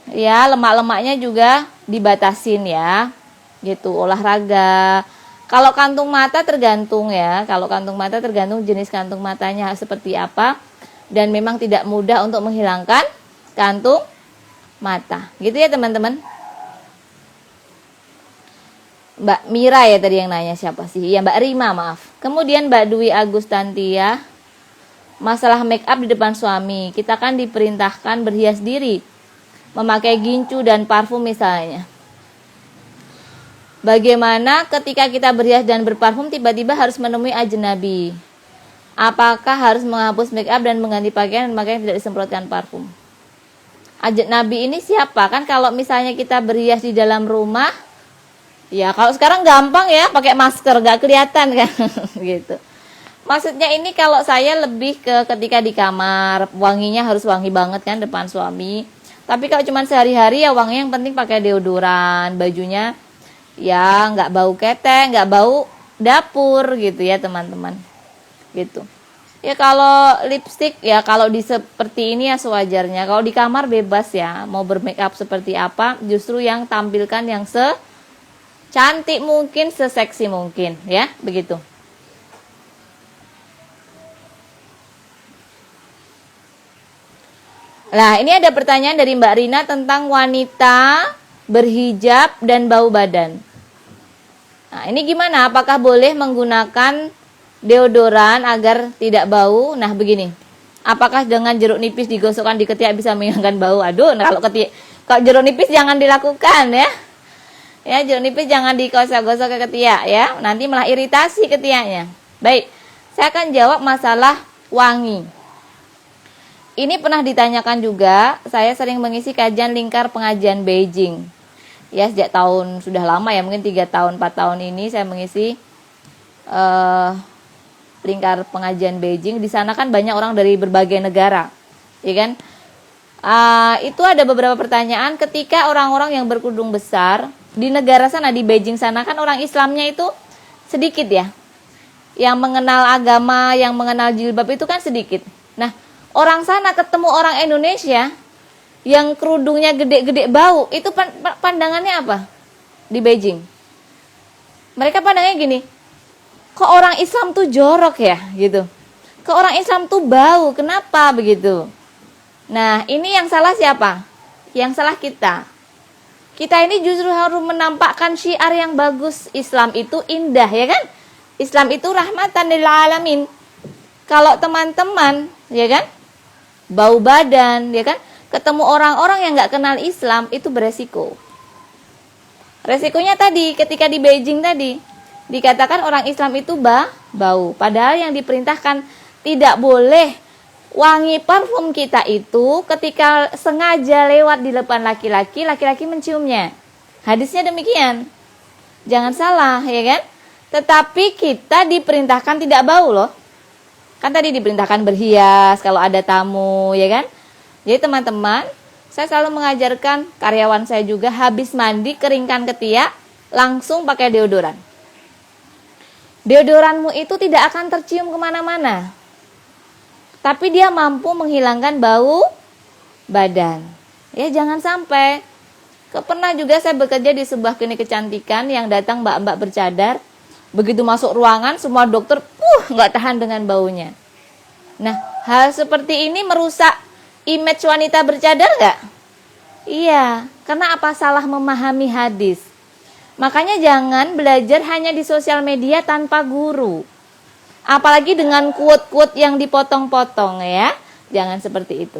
Ya, lemak-lemaknya juga dibatasin ya. Gitu, olahraga. Kalau kantung mata tergantung ya. Kalau kantung mata tergantung jenis kantung matanya seperti apa. Dan memang tidak mudah untuk menghilangkan kantung mata. Gitu ya teman-teman. Mbak Mira ya tadi yang nanya siapa sih? Ya Mbak Rima maaf. Kemudian Mbak Dwi Agustantia. Masalah make up di depan suami. Kita kan diperintahkan berhias diri. Memakai gincu dan parfum misalnya. Bagaimana ketika kita berhias dan berparfum tiba-tiba harus menemui ajnabi? Apakah harus menghapus make up dan mengganti pakaian dan makanya tidak disemprotkan parfum? Ajnabi ini siapa? Kan kalau misalnya kita berhias di dalam rumah, ya kalau sekarang gampang ya pakai masker, gak kelihatan kan gitu. Maksudnya ini kalau saya lebih ke ketika di kamar, wanginya harus wangi banget kan depan suami. Tapi kalau cuma sehari-hari ya wanginya yang penting pakai deodoran, bajunya ya nggak bau ketek, nggak bau dapur gitu ya teman-teman. Gitu. Ya kalau lipstick ya kalau di seperti ini ya sewajarnya. Kalau di kamar bebas ya, mau bermake up seperti apa, justru yang tampilkan yang secantik mungkin, seseksi mungkin ya, begitu. Nah, ini ada pertanyaan dari Mbak Rina tentang wanita berhijab dan bau badan. Nah, ini gimana? Apakah boleh menggunakan deodoran agar tidak bau? Nah, begini. Apakah dengan jeruk nipis digosokkan di ketiak bisa menghilangkan bau? Aduh, nah kalau jeruk nipis jangan dilakukan ya. Ya, jeruk nipis jangan digosok-gosok ke ketiak ya. Nanti malah iritasi ketiaknya. Baik. Saya akan jawab masalah wangi. Ini pernah ditanyakan juga, saya sering mengisi kajian lingkar pengajian Beijing. Ya, sejak tahun sudah lama ya, mungkin 3 tahun, 4 tahun ini saya mengisi lingkar pengajian Beijing. Di sana kan banyak orang dari berbagai negara, ya kan? Itu ada beberapa pertanyaan ketika orang-orang yang berkerudung besar di negara sana, di Beijing sana kan orang Islamnya itu sedikit ya. Yang mengenal agama, yang mengenal jilbab itu kan sedikit. Nah, orang sana ketemu orang Indonesia yang kerudungnya gede-gede bau, itu pandangannya apa di Beijing? Mereka pandangnya gini, kok orang Islam tuh jorok ya gitu, kok orang Islam tuh bau, kenapa begitu? Nah, ini yang salah siapa? Yang salah kita. Kita ini justru harus menampakkan syiar yang bagus. Islam itu indah ya kan? Islam itu rahmatan lil alamin. Kalau teman-teman ya kan bau badan ya kan, ketemu orang-orang yang nggak kenal Islam itu beresiko. Resikonya tadi ketika di Beijing tadi dikatakan orang Islam itu bau, padahal yang diperintahkan tidak boleh wangi parfum kita itu ketika sengaja lewat di depan laki-laki menciumnya. Hadisnya demikian. Jangan salah ya kan? Tetapi kita diperintahkan tidak bau loh. Kan tadi diperintahkan berhias kalau ada tamu, ya kan? Jadi teman-teman, saya selalu mengajarkan karyawan saya juga habis mandi keringkan ketiak, langsung pakai deodoran. Deodoranmu itu tidak akan tercium kemana-mana. Tapi dia mampu menghilangkan bau badan. Ya jangan sampai. Pernah juga saya bekerja di sebuah klinik kecantikan yang datang mbak-mbak bercadar. Begitu masuk ruangan, semua dokter nggak tahan dengan baunya. Nah, hal seperti ini merusak image wanita bercadar nggak? Iya, karena apa? Salah memahami hadis. Makanya jangan belajar hanya di sosial media tanpa guru. Apalagi dengan quote-quote yang dipotong-potong ya. Jangan seperti itu.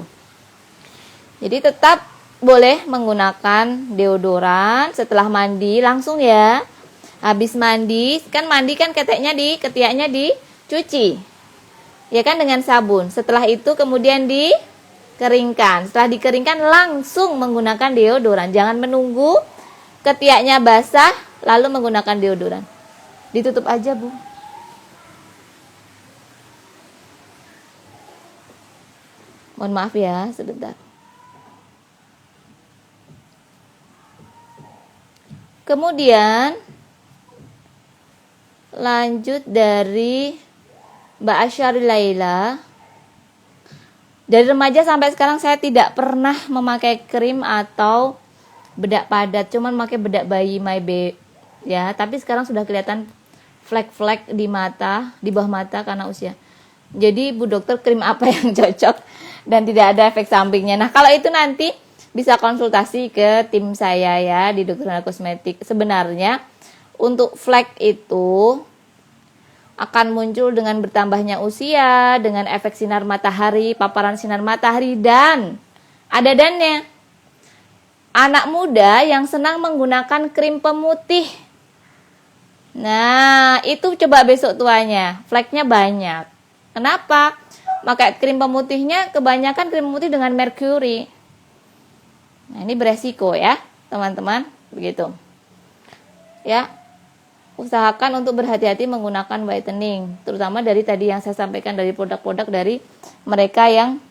Jadi tetap boleh menggunakan deodoran setelah mandi langsung ya. Habis mandi, kan ketiaknya dicuci. Ya kan dengan sabun. Setelah itu kemudian dikeringkan. Setelah dikeringkan langsung menggunakan deodoran. Jangan menunggu ketiaknya basah lalu menggunakan deodoran. Ditutup aja, Bu. Mohon maaf ya, sebentar. Kemudian lanjut dari Mbak Asyari Laila. Dari remaja sampai sekarang saya tidak pernah memakai krim atau bedak padat, cuman pakai bedak bayi My Baby ya, tapi sekarang sudah kelihatan flek-flek di mata, di bawah mata karena usia. Jadi Bu Dokter, krim apa yang cocok dan tidak ada efek sampingnya? Nah, kalau itu nanti bisa konsultasi ke tim saya ya di Dokter Nana Kosmetik. Sebenarnya untuk flek itu akan muncul dengan bertambahnya usia, dengan efek sinar matahari, paparan sinar matahari, dan ada dannya. Anak muda yang senang menggunakan krim pemutih. Nah, itu coba besok tuanya, fleknya banyak. Kenapa? Pakai krim pemutihnya kebanyakan krim pemutih dengan merkuri. Nah, ini beresiko ya, teman-teman, begitu. Ya, usahakan untuk berhati-hati menggunakan whitening, terutama dari tadi yang saya sampaikan dari produk-produk dari mereka yang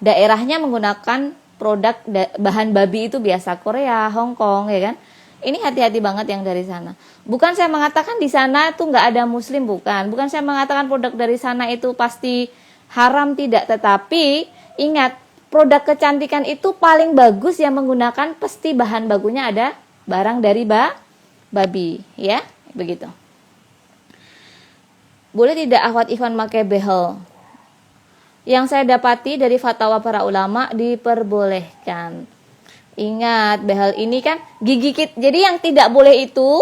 daerahnya menggunakan produk bahan babi itu biasa Korea, Hong Kong, ya kan? Ini hati-hati banget yang dari sana. Bukan saya mengatakan di sana tuh nggak ada muslim, bukan. Bukan saya mengatakan produk dari sana itu pasti haram, tidak. Tetapi ingat, produk kecantikan itu paling bagus yang menggunakan pasti bahan bakunya ada barang dari babi, ya, begitu. Boleh tidak akhwat Ivan pakai behel? Yang saya dapati dari fatwa para ulama diperbolehkan. Ingat, behel ini kan gigi kita. Jadi yang tidak boleh itu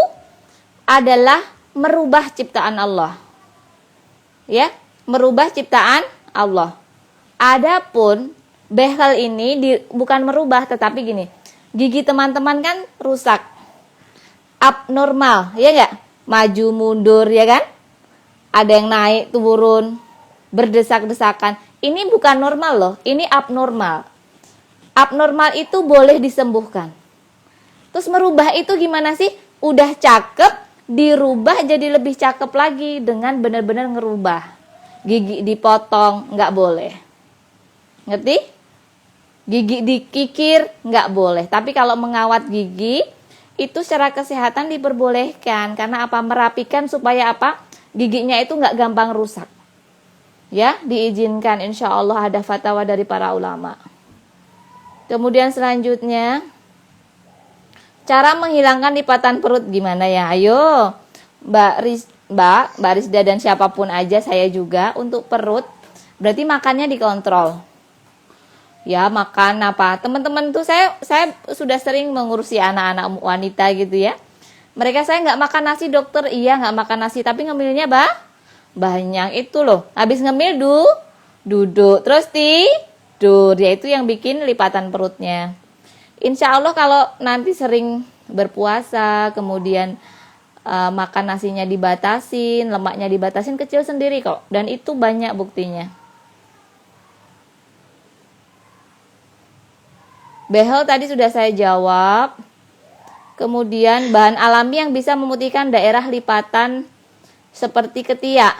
adalah merubah ciptaan Allah. Ya, merubah ciptaan Allah. Adapun behel ini bukan merubah, tetapi gini. Gigi teman-teman kan rusak. Abnormal, ya enggak? Maju mundur, ya kan? Ada yang naik turun, berdesak-desakan. Ini bukan normal loh, ini abnormal. Abnormal itu boleh disembuhkan. Terus merubah itu gimana sih? Udah cakep, dirubah jadi lebih cakep lagi dengan benar-benar ngerubah. Gigi dipotong, nggak boleh. Ngerti? Gigi dikikir, nggak boleh. Tapi kalau mengawat gigi, itu secara kesehatan diperbolehkan. Karena apa? Merapikan supaya apa? Giginya itu nggak gampang rusak. Ya, diizinkan, insya Allah ada fatwa dari para ulama. Kemudian selanjutnya, cara menghilangkan lipatan perut gimana ya? Ayo, Mbak Rizda dan siapapun aja, saya juga untuk perut, berarti makannya dikontrol. Ya, makan apa? Teman-teman tuh saya sudah sering mengurusi anak-anak wanita gitu ya. Mereka saya nggak makan nasi dokter, iya nggak makan nasi, tapi ngemilnya banyak itu loh. Habis ngemil duduk terus tidur, yaitu yang bikin lipatan perutnya. Insya Allah kalau nanti sering berpuasa, kemudian makan nasinya dibatasin, lemaknya dibatasin, kecil sendiri kok. Dan itu banyak buktinya. Behel tadi sudah saya jawab. Kemudian bahan alami yang bisa memutihkan daerah lipatan seperti ketiak.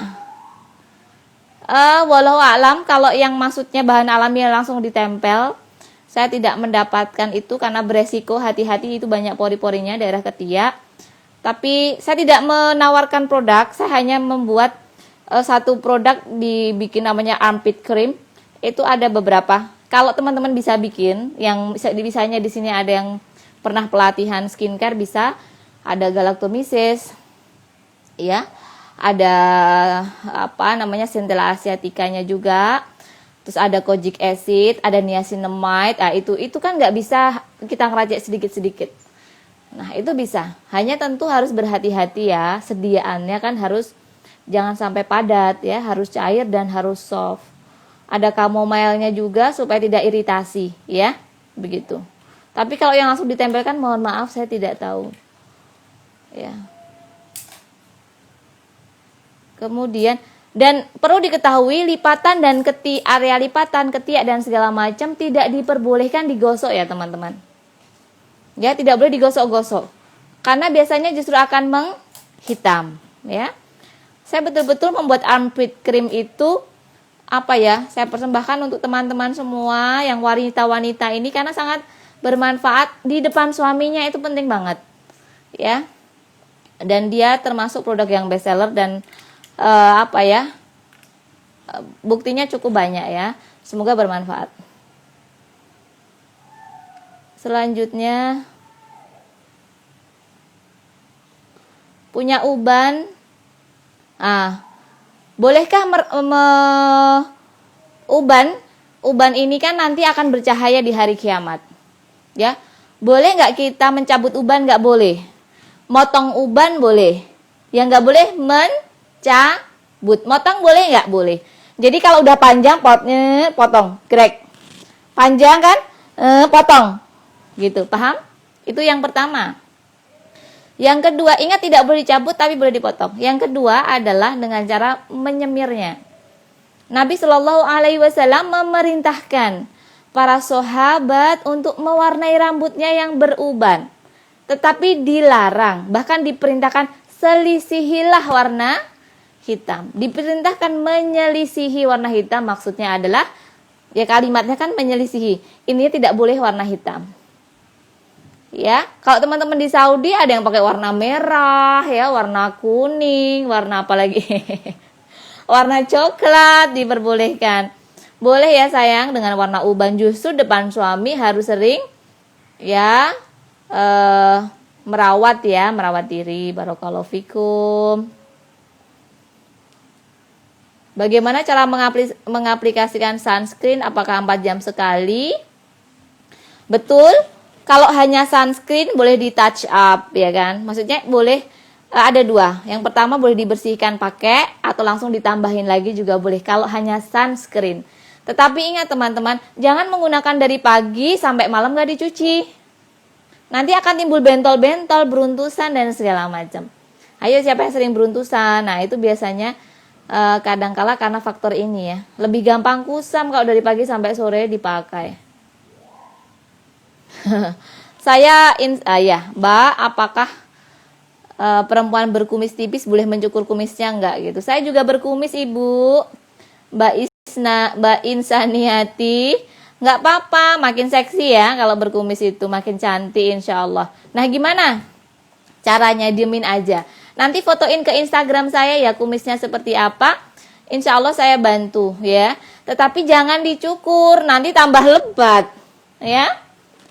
Walau alam, kalau yang maksudnya bahan alami yang langsung ditempel, saya tidak mendapatkan itu karena beresiko, hati-hati itu banyak pori-porinya daerah ketiak. Tapi saya tidak menawarkan produk, saya hanya membuat satu produk dibikin namanya armpit cream. Itu ada beberapa. Kalau teman-teman bisa bikin, yang bisanya di sini ada yang pernah pelatihan skincare bisa, ada galactomisis, ya. Ada apa namanya centella asiaticanya juga, terus ada kojic acid, ada niacinamide. Nah, itu kan nggak bisa kita ngeracik sedikit-sedikit. Nah, itu bisa, hanya tentu harus berhati-hati ya, sediaannya kan harus jangan sampai padat ya, harus cair dan harus soft. Ada chamomile-nya juga supaya tidak iritasi ya, begitu. Tapi kalau yang langsung ditempelkan, mohon maaf saya tidak tahu ya. Kemudian, dan perlu diketahui lipatan dan area lipatan, ketiak dan segala macam tidak diperbolehkan digosok ya teman-teman. Ya, tidak boleh digosok-gosok. Karena biasanya justru akan menghitam, ya. Saya betul-betul membuat armpit cream itu apa ya? Saya persembahkan untuk teman-teman semua yang wanita-wanita ini karena sangat bermanfaat di depan suaminya, itu penting banget. Ya. Dan dia termasuk produk yang best seller dan buktinya cukup banyak ya. Semoga bermanfaat. Selanjutnya, punya uban Ah, bolehkah uban ini kan nanti akan bercahaya di hari kiamat. Ya. Boleh nggak kita mencabut uban? Nggak boleh. Motong uban boleh. Yang nggak boleh mencabut. Motong boleh nggak? Boleh. Jadi kalau udah panjang potong, grek. Panjang kan? Potong. Gitu, paham? Itu yang pertama. Yang kedua, ingat tidak boleh dicabut tapi boleh dipotong. Yang kedua adalah dengan cara menyemirnya. Nabi Shallallahu Alaihi Wasallam memerintahkan para sahabat untuk mewarnai rambutnya yang beruban. Tetapi dilarang, bahkan diperintahkan selisihilah warna hitam. Diperintahkan menyelisihi warna hitam, maksudnya adalah ya kalimatnya kan menyelisihi. Ini tidak boleh warna hitam. Ya, kalau teman-teman di Saudi ada yang pakai warna merah, ya, warna kuning, warna apa lagi? Warna coklat diperbolehkan. Boleh ya sayang dengan warna uban, justru depan suami harus sering ya merawat diri. Barakallahu fikum. Bagaimana cara mengaplikasikan sunscreen? Apakah 4 jam sekali? Betul. Kalau hanya sunscreen boleh di touch up, ya kan? Maksudnya boleh ada 2. Yang pertama boleh dibersihkan pakai atau langsung ditambahin lagi juga boleh kalau hanya sunscreen. Tetapi ingat teman-teman, jangan menggunakan dari pagi sampai malam gak dicuci. Nanti akan timbul bentol-bentol, beruntusan dan segala macam. Ayo siapa yang sering beruntusan? Nah itu biasanya kadangkala karena faktor ini ya. Lebih gampang kusam kalau dari pagi sampai sore dipakai. Mbak, apakah perempuan berkumis tipis boleh mencukur kumisnya enggak gitu? Saya juga berkumis Ibu, Mbak Insaniati, enggak apa-apa, makin seksi ya kalau berkumis itu, makin cantik insya Allah. Nah gimana caranya? Diemin aja. Nanti fotoin ke Instagram saya ya kumisnya seperti apa. Insya Allah saya bantu ya. Tetapi jangan dicukur, nanti tambah lebat ya.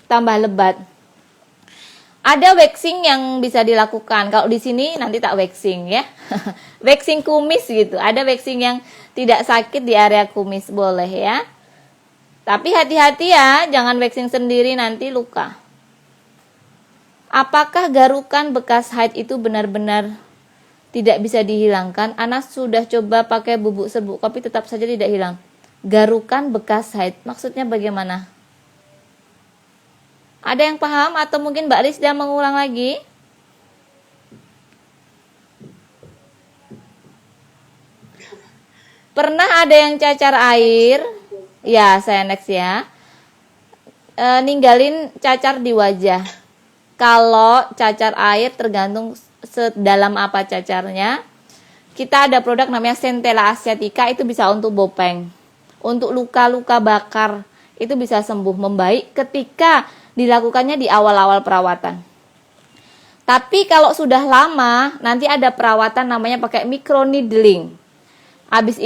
Tambah lebat. Ada waxing yang bisa dilakukan. Kalau di sini nanti tak waxing ya. Waxing kumis gitu. Ada waxing yang tidak sakit di area kumis, boleh ya. Tapi hati-hati ya, jangan waxing sendiri nanti luka. Apakah garukan bekas haid itu benar-benar tidak bisa dihilangkan? Anas sudah coba pakai bubuk serbuk kopi tetap saja tidak hilang. Garukan bekas haid, maksudnya bagaimana? Ada yang paham atau mungkin Mbak Lisda mengulang lagi? Pernah ada yang cacar air? Ya, saya next ya. Ninggalin cacar di wajah. Kalau cacar air tergantung sedalam apa cacarnya. Kita ada produk namanya Centella asiatica, itu bisa untuk bopeng. Untuk luka-luka bakar, itu bisa sembuh membaik ketika dilakukannya di awal-awal perawatan. Tapi kalau sudah lama, nanti ada perawatan namanya pakai microneedling. Habis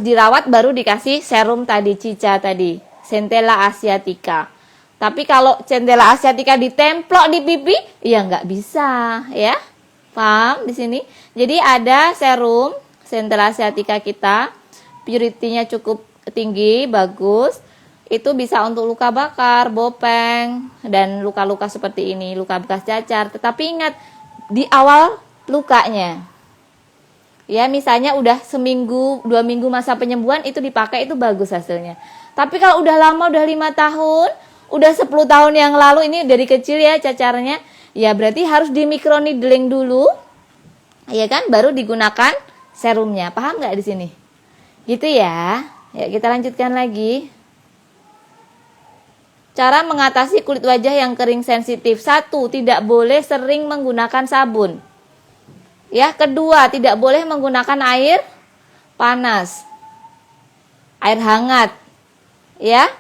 dirawat baru dikasih serum tadi, cica tadi, Centella asiatica. Tapi kalau Centella asiatica ditemplok di pipi, ya nggak bisa, ya. Paham di sini? Jadi ada serum Centella asiatica kita, purity-nya cukup tinggi, bagus. Itu bisa untuk luka bakar, bopeng, dan luka-luka seperti ini, luka bekas cacar. Tetapi ingat, di awal lukanya. Ya, misalnya udah seminggu, 2 minggu masa penyembuhan, itu dipakai, itu bagus hasilnya. Tapi kalau udah lama, udah 5 tahun, udah 10 tahun yang lalu, ini dari kecil ya cacarnya, ya berarti harus di microneedling dulu, ya kan, baru digunakan serumnya. Paham nggak di sini? Gitu ya. Ya, kita lanjutkan lagi. Cara mengatasi kulit wajah yang kering sensitif. 1, tidak boleh sering menggunakan sabun. Ya, kedua, tidak boleh menggunakan air panas. Air hangat. Ya.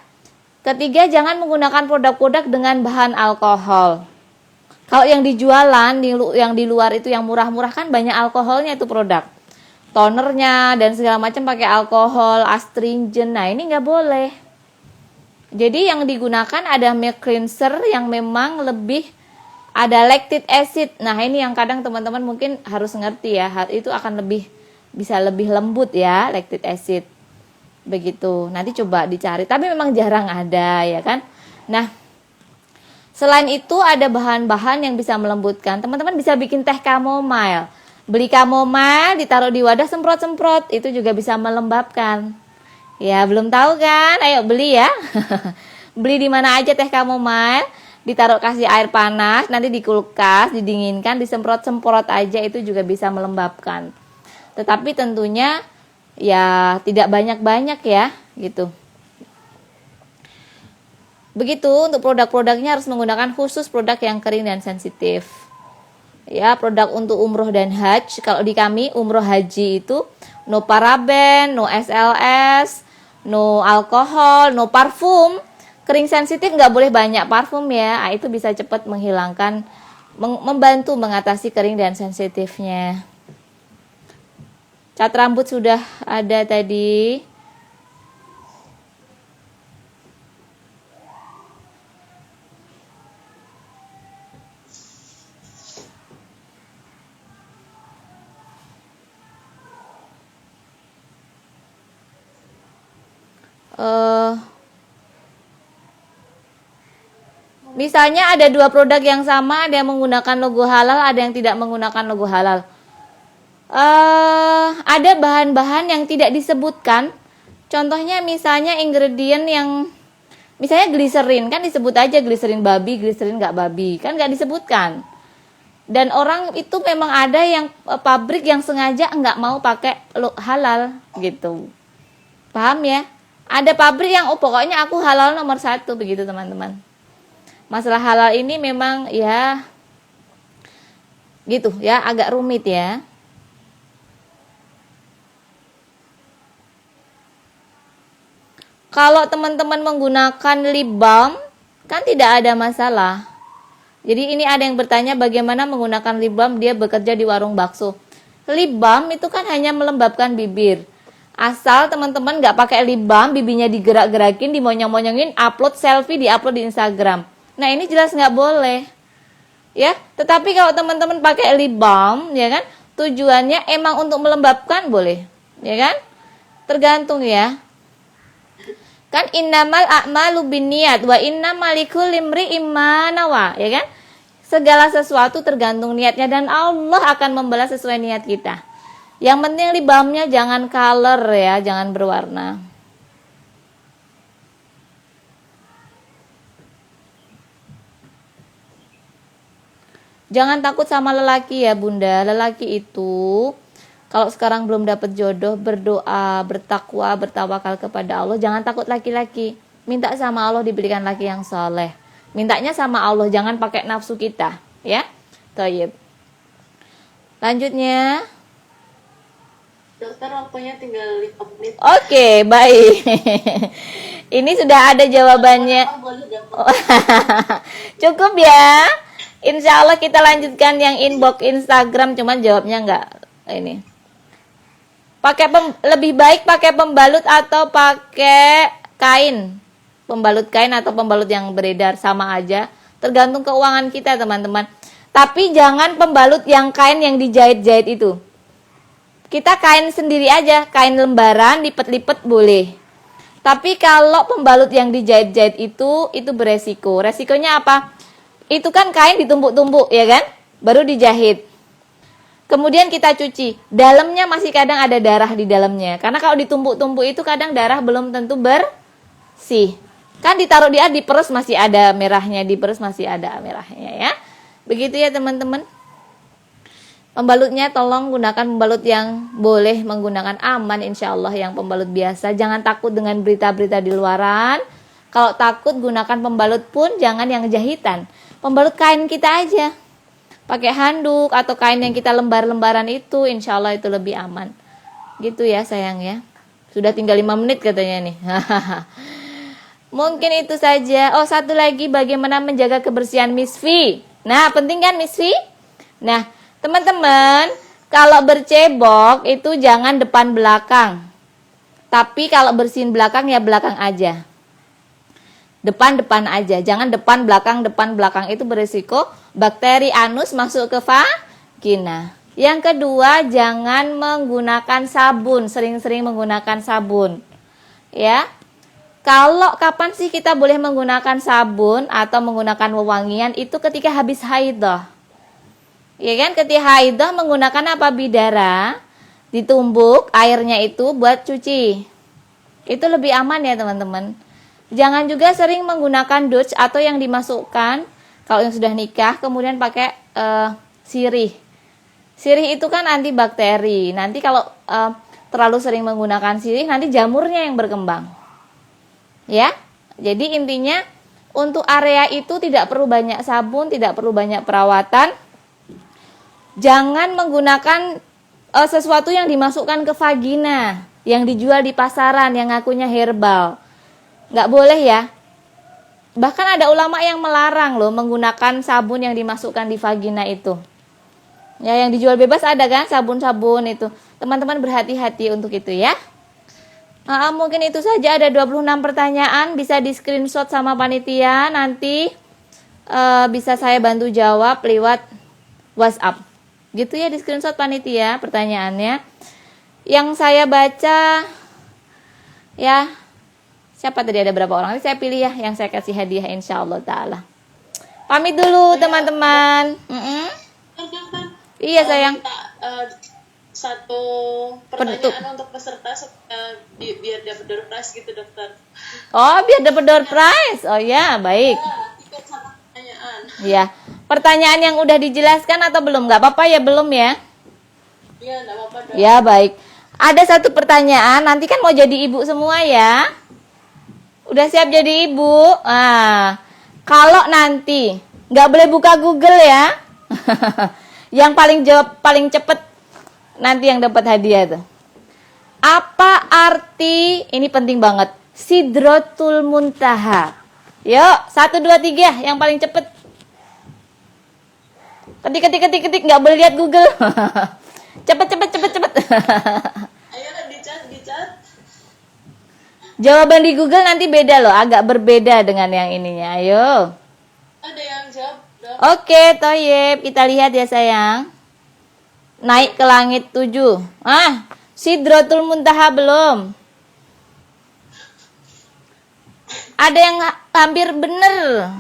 Ketiga, jangan menggunakan produk-produk dengan bahan alkohol. Kalau yang dijualan, yang di luar itu yang murah-murah kan banyak alkoholnya itu produk. Tonernya dan segala macam pakai alkohol, astringent. Nah, ini nggak boleh. Jadi yang digunakan ada milk cleanser yang memang lebih Ada lactic acid. Nah, ini yang kadang teman-teman mungkin harus ngerti ya. Itu akan bisa lebih lembut ya, lactic acid. Begitu. Nanti coba dicari. Tapi memang jarang ada ya kan. Nah, selain itu ada bahan-bahan yang bisa melembutkan. Teman-teman bisa bikin teh chamomile. Beli chamomile, ditaruh di wadah, semprot-semprot. Itu juga bisa melembabkan. Ya, belum tahu kan? Ayo beli ya. Beli di mana aja teh chamomile. Ditaruh kasih air panas, nanti di kulkas, didinginkan, disemprot-semprot aja, itu juga bisa melembabkan. Tetapi tentunya ya tidak banyak-banyak ya, gitu. Begitu untuk produk-produknya harus menggunakan khusus produk yang kering dan sensitif. Ya, produk untuk umroh dan haji. Kalau di kami umroh haji itu no paraben, no SLS, no alkohol, no parfum. Kering sensitif nggak boleh banyak parfum ya. Nah, itu bisa cepat menghilangkan, membantu mengatasi kering dan sensitifnya. Cat rambut sudah ada tadi. Misalnya ada dua produk yang sama, ada yang menggunakan logo halal, ada yang tidak menggunakan logo halal. Ada bahan-bahan yang tidak disebutkan. Contohnya misalnya ingredient yang, misalnya gliserin, kan disebut aja gliserin babi, gliserin nggak babi, kan nggak disebutkan. Dan orang itu memang ada yang pabrik yang sengaja nggak mau pakai halal gitu. Paham ya? Ada pabrik yang pokoknya aku halal nomor 1 begitu teman-teman. Masalah halal ini memang ya gitu ya, agak rumit ya. Kalau teman-teman menggunakan lip balm kan tidak ada masalah. Jadi ini ada yang bertanya bagaimana menggunakan lip balm, dia bekerja di warung bakso. Lip balm itu kan hanya melembabkan bibir. Asal teman-teman nggak pakai lip balm, bibirnya digerak-gerakin, dimonyong-monyongin, upload selfie, diupload di Instagram. Nah, ini jelas nggak boleh. Ya, tetapi kalau teman-teman pakai lip balm, ya kan, tujuannya emang untuk melembabkan boleh. Ya kan? Tergantung ya. Kan innamal a'malu binniyat wa innamal likulli imri'in ma nawa, ya kan? Segala sesuatu tergantung niatnya dan Allah akan membalas sesuai niat kita. Yang penting lip balmnya jangan color ya, jangan berwarna. Jangan takut sama lelaki ya bunda. Lelaki itu kalau sekarang belum dapat jodoh, berdoa, bertakwa, bertawakal kepada Allah. Jangan takut laki-laki. Minta sama Allah diberikan laki yang soleh. Mintanya sama Allah, jangan pakai nafsu kita, ya. Thayyib. Lanjutnya. Dokter, waktunya tinggal 5 menit. Oke, baik. Ini sudah ada jawabannya. Cukup ya. Insya Allah kita lanjutkan yang inbox Instagram, cuman jawabnya enggak ini. Lebih baik pakai pembalut atau pakai kain? Pembalut kain atau pembalut yang beredar sama aja, tergantung keuangan kita, teman-teman. Tapi jangan pembalut yang kain yang dijahit-jahit itu. Kita kain sendiri aja, kain lembaran lipet-lipet boleh. Tapi kalau pembalut yang dijahit-jahit itu beresiko. Resikonya apa? Itu kan kain ditumbuk-tumbuk ya kan, baru dijahit. Kemudian kita cuci, dalamnya masih kadang ada darah di dalamnya. Karena kalau ditumbuk-tumbuk itu kadang darah belum tentu bersih. Kan ditaruh di air, diperes masih ada merahnya, diperes masih ada merahnya ya. Begitu ya teman-teman. Pembalutnya tolong gunakan pembalut yang boleh menggunakan aman insya Allah, yang pembalut biasa. Jangan takut dengan berita-berita di luaran. Kalau takut gunakan pembalut pun jangan yang jahitan. Pembalut kain kita aja. Pakai handuk atau kain yang kita lembar-lembaran itu, insya Allah itu lebih aman. Gitu ya sayang ya. Sudah tinggal 5 menit katanya nih. Mungkin itu saja. Oh, satu lagi, bagaimana menjaga kebersihan Miss V. Nah, penting kan Miss V? Nah, teman-teman, kalau bercebok itu jangan depan belakang. Tapi kalau bersihin belakang ya belakang aja. Depan-depan aja, jangan depan belakang itu berisiko bakteri anus masuk ke vagina. Yang kedua, jangan menggunakan sabun, sering-sering menggunakan sabun. Ya. Kalau kapan sih kita boleh menggunakan sabun atau menggunakan wewangian itu ketika habis haidah. Ya kan, ketika haidah menggunakan apa? Bidara, ditumbuk airnya itu buat cuci. Itu lebih aman ya, teman-teman. Jangan juga sering menggunakan douche atau yang dimasukkan kalau yang sudah nikah kemudian pakai sirih. Sirih itu kan antibakteri. Nanti kalau terlalu sering menggunakan sirih nanti jamurnya yang berkembang. Ya. Jadi intinya untuk area itu tidak perlu banyak sabun, tidak perlu banyak perawatan. Jangan menggunakan sesuatu yang dimasukkan ke vagina, yang dijual di pasaran yang ngakunya herbal. Nggak boleh ya. Bahkan ada ulama yang melarang loh menggunakan sabun yang dimasukkan di vagina itu. Ya, yang dijual bebas ada kan sabun-sabun itu. Teman-teman berhati-hati untuk itu ya. Mungkin itu saja, ada 26 pertanyaan, bisa di screenshot sama panitia, nanti bisa saya bantu jawab lewat WhatsApp. Gitu ya, di screenshot panitia pertanyaannya. Yang saya baca ya, siapa tadi, ada berapa orang? Nanti saya pilih ya yang saya kasih hadiah insyaallah taala. Pamit dulu teman-teman. Iya sayang. Satu pertanyaan untuk peserta biar dapat door prize gitu, dokter. Oh, biar dapat door prize. Oh ya, baik. Tiket satu pertanyaan. Iya. Pertanyaan yang udah dijelaskan atau belum? Nggak apa-apa ya, belum ya? Iya, nggak apa-apa, dok. Ya, baik. Ada satu pertanyaan, nanti kan mau jadi ibu semua ya. Udah siap jadi ibu? Kalau nanti nggak boleh buka Google ya. Yang paling jawab paling cepet nanti yang dapat hadiah tuh. Apa arti, ini penting banget, Sidratul Muntaha? Yuk, 1, 2, 3 yang paling cepet. Ketik, nggak boleh lihat Google. Cepet. Ayo di chat. Jawaban di Google nanti beda loh, agak berbeda dengan yang ininya. Ayo. Ada yang jawab, dok. Oke, Toyib, kita lihat ya sayang. Naik ke langit 7. Sidratul Muntaha belum. Ada yang hampir bener.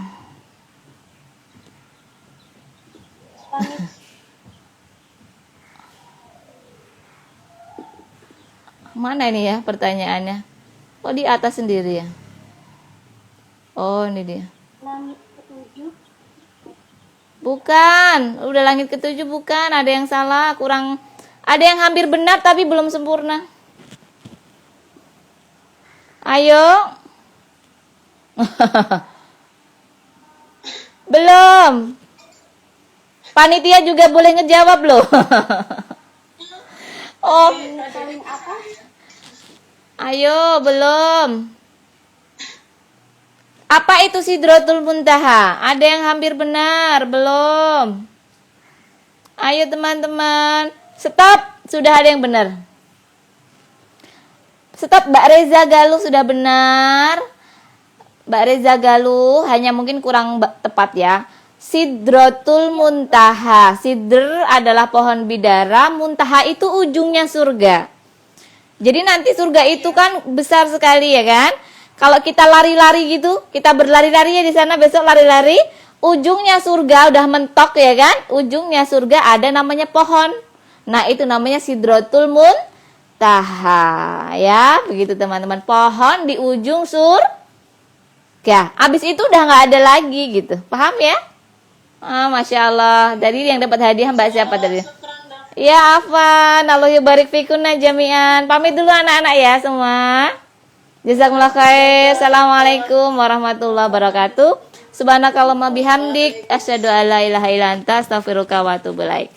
Mana ini ya pertanyaannya? Oh, di atas sendiri ya? Oh, ini dia. Langit ketujuh. Bukan, udah langit ketujuh bukan, ada yang salah, kurang, ada yang hampir benar tapi belum sempurna. Ayo. Belum. Panitia juga boleh ngejawab loh. Oh. Paling apa? Ayo, belum. Apa itu Sidratul Muntaha? Ada yang hampir benar, belum? Ayo teman-teman. Stop, sudah ada yang benar. Stop, Mbak Reza Galuh sudah benar. Mbak Reza Galuh, hanya mungkin kurang tepat ya. Sidratul Muntaha. Sidr adalah pohon bidara, muntaha itu ujungnya surga. Jadi nanti surga itu kan besar sekali ya kan? Kalau kita lari-lari gitu, kita berlari-lari ya di sana, besok lari-lari, ujungnya surga udah mentok ya kan? Ujungnya surga ada namanya pohon. Nah, itu namanya Sidratul Muntaha ya. Begitu teman-teman, pohon di ujung surga. Abis itu udah nggak ada lagi gitu. Paham ya? Masya Allah. Jadi yang dapat hadiah Mbak siapa tadi? Ya, Afan. Allah yubarik fikunna jami'an. Pamit dulu anak-anak ya semua. Jazakumullah khair. Assalamualaikum warahmatullahi wabarakatuh. Subhanakallahumma bihamdik asyhadu alla ilaha illa anta astaghfiruka wa atubu ilaik.